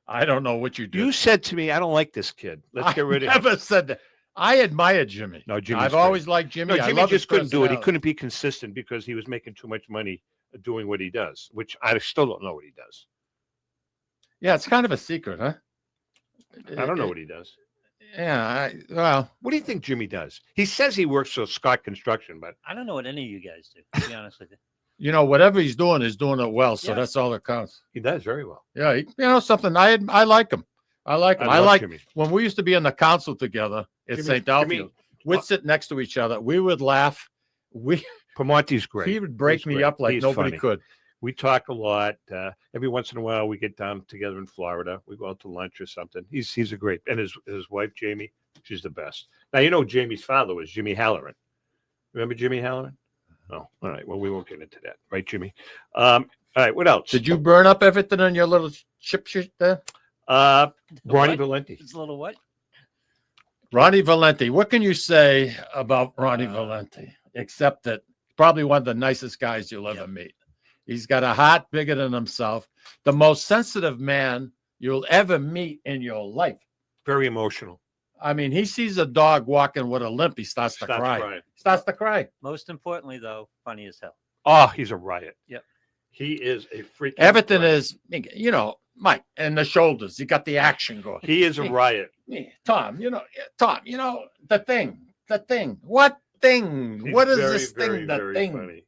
Speaker 1: I don't know what you did.
Speaker 2: You said to me, "I don't like this kid. Let's get rid of him."
Speaker 1: Never said that. I admire Jimmy.
Speaker 2: No, Jimmy's
Speaker 1: I've
Speaker 2: great.
Speaker 1: always liked Jimmy.
Speaker 2: No,
Speaker 1: I
Speaker 2: Jimmy
Speaker 1: love his
Speaker 2: just couldn't do it. He
Speaker 1: personality.
Speaker 2: couldn't be consistent because he was making too much money doing what he does, which I still don't know what he does.
Speaker 1: Yeah, it's kind of a secret, huh?
Speaker 2: I don't know what he does.
Speaker 1: Yeah, well,
Speaker 2: What do you think Jimmy does? He says he works for Scott Construction, but
Speaker 3: I don't know what any of you guys do, to be honest with you.
Speaker 1: whatever he's doing is doing it well. So
Speaker 3: Yeah.
Speaker 1: that's all that counts.
Speaker 2: he does very well.
Speaker 1: Yeah, something. I like him. I like him. I
Speaker 2: love
Speaker 1: like
Speaker 2: Jimmy.
Speaker 1: when we used to be in the council together at
Speaker 2: Jimmy-
Speaker 1: St.
Speaker 2: Jimmy-
Speaker 1: Alfio. We'd sit next to each other. We would laugh.
Speaker 2: Piemonte's great.
Speaker 1: He would break
Speaker 2: He's
Speaker 1: me
Speaker 2: great.
Speaker 1: up like
Speaker 2: He's
Speaker 1: nobody
Speaker 2: funny.
Speaker 1: could.
Speaker 2: We talk a lot. Every once in a while, we get down together in Florida. We go out to lunch or something. He's a great, and his wife Jamie, she's the best. Now Jamie's father was Jimmy Halloran. Remember Jimmy Halloran? Oh, all right. Well, we won't get into that, right, Jimmy? All right, what else?
Speaker 1: Did you burn up everything on your little chip shit there?
Speaker 2: Ronnie
Speaker 3: What?
Speaker 2: Valenti.
Speaker 3: It's a little what?
Speaker 1: Ronnie Valenti. What can you say about Ronnie Valenti? Except that probably one of the nicest guys you'll ever meet. He's got a heart bigger than himself. The most sensitive man you'll ever meet in your life.
Speaker 2: Very emotional.
Speaker 1: I mean, he sees a dog walking with a limp, he starts to cry.
Speaker 2: Crying.
Speaker 1: Starts to cry.
Speaker 3: Most importantly, though, funny as hell.
Speaker 2: Oh, he's a riot.
Speaker 3: Yep.
Speaker 2: He is a freaking
Speaker 1: Everything
Speaker 2: riot.
Speaker 1: is, you know, Mike, and the shoulders. He got the action going.
Speaker 2: He is a riot.
Speaker 1: Tom, the thing. What thing?
Speaker 2: He's
Speaker 1: What is
Speaker 2: very,
Speaker 1: this
Speaker 2: very,
Speaker 1: thing? The
Speaker 2: very
Speaker 1: thing.
Speaker 2: funny.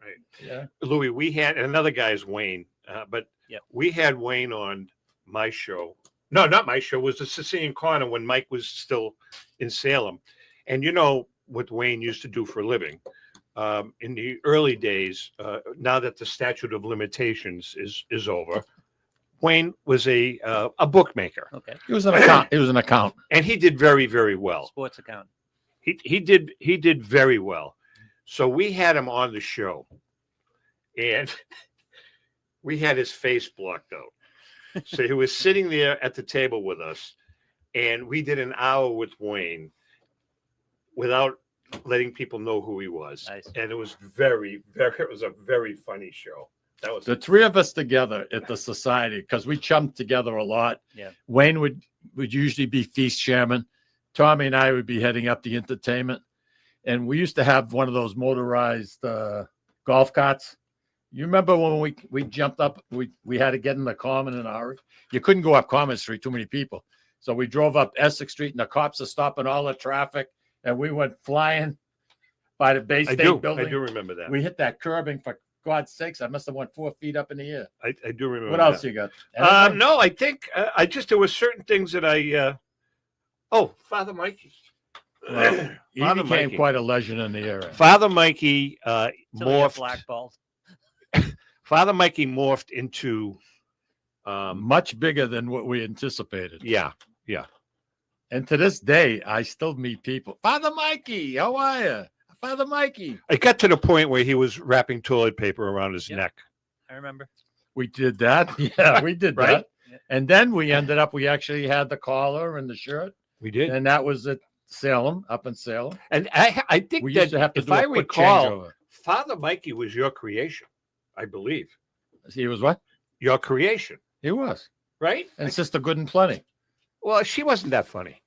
Speaker 2: Right.
Speaker 1: Yeah.
Speaker 2: Louis, we had and another guy is Wayne, but we had Wayne on my show. No, not my show. It was the Sicilian Corner when Mike was still in Salem. And you know what Wayne used to do for a living. In the early days, now that the statute of limitations is over, Wayne was a bookmaker.
Speaker 3: Okay.
Speaker 1: He was an account. He was an accountant.
Speaker 2: And he did very, very well.
Speaker 3: Sports account.
Speaker 2: He did very well. So we had him on the show, and we had his face blocked out. So he was sitting there at the table with us, and we did an hour with Wayne without letting people know who he was.
Speaker 3: Nice.
Speaker 2: And it was it was a very funny show. That was
Speaker 1: The three of us together at the society, because we chummed together a lot.
Speaker 3: Yeah.
Speaker 1: Wayne would usually be feast chairman. Tommy and I would be heading up the entertainment. And we used to have one of those motorized golf carts. You remember when we jumped up, we had to get in the Common in a hurry. You couldn't go up Common Street, too many people. So we drove up Essex Street, and the cops are stopping all the traffic. And we went flying by the Bay State building.
Speaker 2: I do remember that.
Speaker 1: We hit that curbing, for God's sakes. I must have went 4 feet up in the air.
Speaker 2: I do remember
Speaker 1: What
Speaker 2: that.
Speaker 1: else you got?
Speaker 2: No, I think there were certain things that Father Mikey.
Speaker 1: Well, he
Speaker 2: Father
Speaker 1: became
Speaker 2: Mikey.
Speaker 1: quite a legend in the area.
Speaker 2: Father Mikey
Speaker 3: Till he got
Speaker 2: morphed.
Speaker 3: blackballed.
Speaker 2: Father Mikey morphed into
Speaker 1: Much bigger than what we anticipated.
Speaker 2: yeah.
Speaker 1: And to this day, I still meet people. Father Mikey, how are you? Father Mikey.
Speaker 2: It got to the point where he was wrapping toilet paper around his neck.
Speaker 3: I remember.
Speaker 1: We did that. Yeah, we did
Speaker 2: Right?
Speaker 1: that. And then we actually had the collar and the shirt.
Speaker 2: We did.
Speaker 1: And that was at Salem, up in Salem.
Speaker 2: And I think
Speaker 1: We
Speaker 2: that
Speaker 1: used to have to
Speaker 2: if
Speaker 1: do a
Speaker 2: I
Speaker 1: quick
Speaker 2: recall,
Speaker 1: changeover.
Speaker 2: Father Mikey was your creation, I believe.
Speaker 1: He was what?
Speaker 2: Your creation,
Speaker 1: He was.
Speaker 2: right?
Speaker 1: And Sister Good and Plenty.
Speaker 2: Well, she wasn't that funny,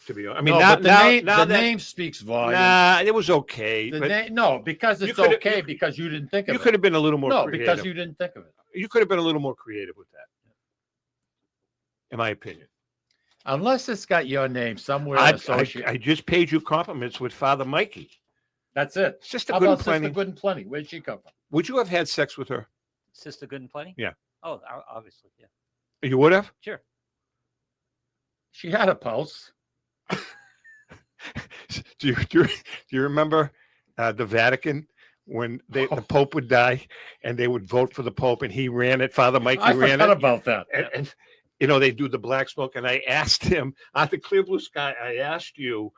Speaker 2: to be honest. I mean,
Speaker 1: No,
Speaker 2: now,
Speaker 1: but the
Speaker 2: now,
Speaker 1: name,
Speaker 2: now
Speaker 1: the
Speaker 2: that,
Speaker 1: name speaks volumes.
Speaker 2: nah, it was okay.
Speaker 1: The
Speaker 2: but
Speaker 1: name, no, because
Speaker 2: You
Speaker 1: it's
Speaker 2: coulda-
Speaker 1: okay
Speaker 2: you-
Speaker 1: because you didn't think of
Speaker 2: you
Speaker 1: it.
Speaker 2: could have been a little more
Speaker 1: No,
Speaker 2: creative.
Speaker 1: because you didn't think of it.
Speaker 2: You could have been a little more creative with that, in my opinion.
Speaker 1: Unless it's got your name somewhere
Speaker 2: I
Speaker 1: associated.
Speaker 2: just paid you compliments with Father Mikey.
Speaker 1: That's it.
Speaker 2: Sister
Speaker 1: How
Speaker 2: Good and
Speaker 1: about Sister
Speaker 2: Plenty.
Speaker 1: Good and Plenty? Where'd she come from?
Speaker 2: Would you have had sex with her?
Speaker 3: Sister Good and Plenty?
Speaker 2: Yeah.
Speaker 3: Oh, obviously, yeah.
Speaker 2: You would have?
Speaker 3: Sure.
Speaker 1: She had a pulse.
Speaker 2: Do you remember the Vatican when the Pope would die and they would vote for the Pope and he ran it? Father Mikey
Speaker 1: I
Speaker 2: ran
Speaker 1: forgot
Speaker 2: it.
Speaker 1: about that.
Speaker 2: And they do the black smoke. And I asked him on the clear blue sky, I asked you,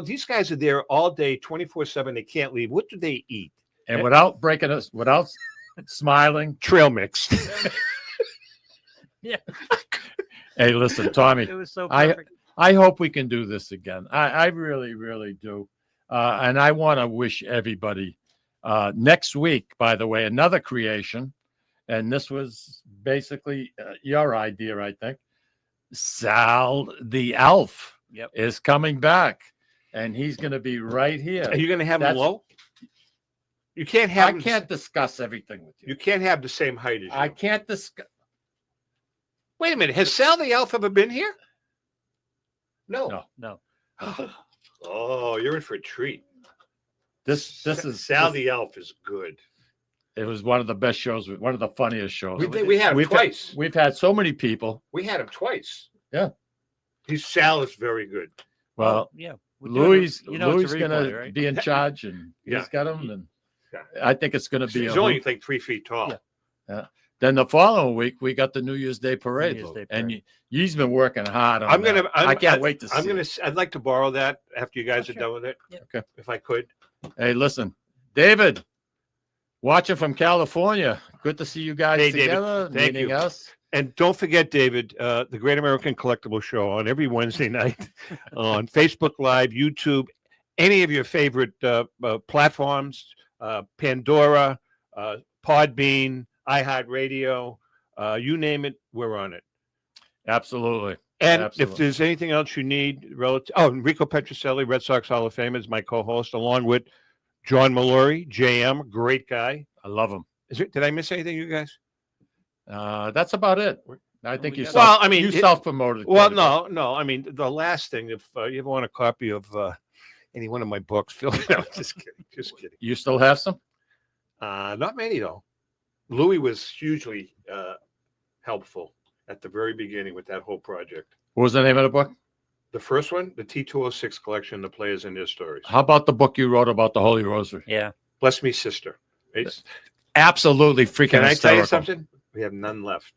Speaker 2: these guys are there all day, 24/7. They can't leave. What do they eat?
Speaker 1: And without breaking us, without smiling.
Speaker 2: Trail mix.
Speaker 3: Yeah.
Speaker 1: Hey, listen, Tommy.
Speaker 3: It was so perfect.
Speaker 1: I hope we can do this again. I really, really do. And I want to wish everybody next week, by the way, another creation. And this was basically your idea, I think. Sal the Elf is coming back. And he's going to be right here.
Speaker 2: Are you going to have him low? You can't have.
Speaker 1: I can't discuss everything with you.
Speaker 2: You can't have the same height as you.
Speaker 1: I can't discuss.
Speaker 2: Wait a minute. Has Sal the Elf ever been here? No.
Speaker 3: No.
Speaker 2: Oh, you're in for a treat.
Speaker 1: This is
Speaker 2: Sal the Elf is good.
Speaker 1: It was one of the best shows, one of the funniest shows.
Speaker 2: We had him twice.
Speaker 1: We've had so many people.
Speaker 2: We had him twice.
Speaker 1: Yeah.
Speaker 2: Sal is very good.
Speaker 1: Well,
Speaker 3: yeah.
Speaker 1: Louis
Speaker 3: it's a
Speaker 1: going to
Speaker 3: replay, right?
Speaker 1: be in charge, and he's got him. And I think it's going to be.
Speaker 2: He's only like 3 feet tall.
Speaker 1: Yeah. Then the following week we got the New Year's Day parade, and you've been working hard on. I can't wait to see.
Speaker 2: I'd like to borrow that after you guys are done with it.
Speaker 1: Okay,
Speaker 2: if I could.
Speaker 1: Hey, listen, David. Watching from California. Good to see you guys
Speaker 2: Hey, David.
Speaker 1: together,
Speaker 2: Thank
Speaker 1: meeting
Speaker 2: you.
Speaker 1: us.
Speaker 2: And don't forget, David, the Great American Collectible Show on every Wednesday night on Facebook Live, YouTube, any of your favorite platforms, Pandora, Podbean, iHeartRadio, you name it, we're on it.
Speaker 1: Absolutely.
Speaker 2: And
Speaker 1: Absolutely.
Speaker 2: if there's anything else you need, Enrico Petrocelli, Red Sox Hall of Famer, is my co-host, along with John Mallory, JM, great guy.
Speaker 1: I love him.
Speaker 2: Did I miss anything, you guys?
Speaker 1: That's about it. I think you
Speaker 2: you
Speaker 1: self-promoted.
Speaker 2: Well, no. I mean, the last thing, if you ever want a copy of any one of my books, Phil, no, just kidding.
Speaker 1: You still have some?
Speaker 2: Not many, though. Louis was hugely helpful at the very beginning with that whole project.
Speaker 1: What was the name of the book?
Speaker 2: The first one, the T206 collection, The Players and Their Stories.
Speaker 1: How about the book you wrote about the Holy Rosary?
Speaker 3: Yeah.
Speaker 2: Bless Me, Sister. It's
Speaker 1: absolutely freaking
Speaker 2: Can I tell you
Speaker 1: hysterical.
Speaker 2: something? We have none left.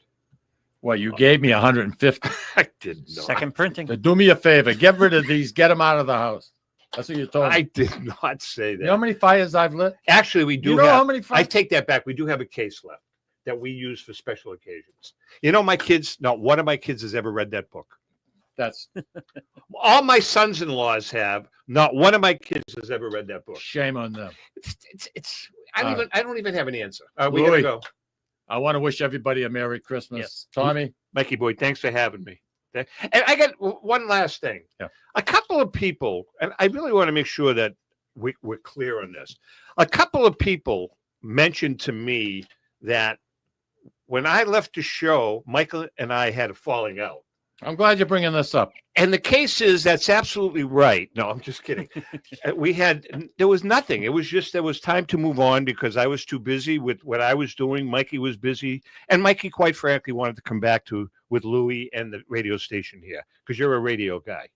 Speaker 1: Well, you gave me 150.
Speaker 2: I did not.
Speaker 3: Second printing.
Speaker 1: Do me a favor. Get rid of these. Get them out of the house. That's what you told me.
Speaker 2: I did not say that.
Speaker 1: You know how many fires I've lit?
Speaker 2: Actually, we do
Speaker 1: You know
Speaker 2: have.
Speaker 1: how many
Speaker 2: I
Speaker 1: fires?
Speaker 2: take that back. We do have a case left that we use for special occasions. You know, my kids, not one of my kids has ever read that book.
Speaker 1: That's
Speaker 2: All my sons-in-laws have. Not one of my kids has ever read that book.
Speaker 1: shame on them.
Speaker 2: It's I don't even have an answer. We
Speaker 1: Louis,
Speaker 2: gotta go.
Speaker 1: I want to wish everybody a Merry Christmas.
Speaker 3: Yes.
Speaker 1: Tommy,
Speaker 2: Mikey boy, thanks for having me. And I got one last thing.
Speaker 1: Yeah.
Speaker 2: A couple of people, and I really want to make sure that we're clear on this. A couple of people mentioned to me that when I left the show, Michael and I had a falling out.
Speaker 1: I'm glad you're bringing this up.
Speaker 2: And the case is that's absolutely right. No, I'm just kidding. There was nothing. It was just there was time to move on because I was too busy with what I was doing. Mikey was busy. And Mikey, quite frankly, wanted to come back with Louis and the radio station here because you're a radio guy.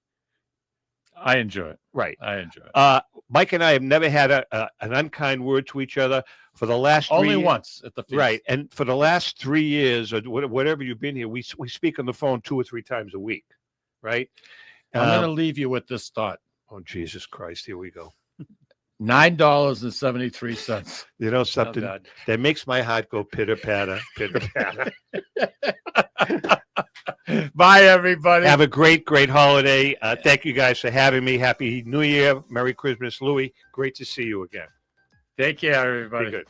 Speaker 1: I enjoy it.
Speaker 2: Right.
Speaker 1: I enjoy it.
Speaker 2: Mike and I have never had an unkind word to each other for the last 3
Speaker 1: Only
Speaker 2: years.
Speaker 1: once at the feast.
Speaker 2: Right. And for the last 3 years or whatever you've been here, we speak on the phone 2 or 3 times a week. Right.
Speaker 1: I'm going to leave you with this thought.
Speaker 2: Oh, Jesus Christ. Here we go.
Speaker 1: $9.73.
Speaker 2: You know something
Speaker 3: God.
Speaker 2: that makes my heart go pitter patter, pitter patter.
Speaker 1: Bye, everybody.
Speaker 2: Have a great, great holiday. Thank you guys for having me. Happy New Year. Merry Christmas, Louis. Great to see you again.
Speaker 1: Take care, everybody.
Speaker 2: Be good.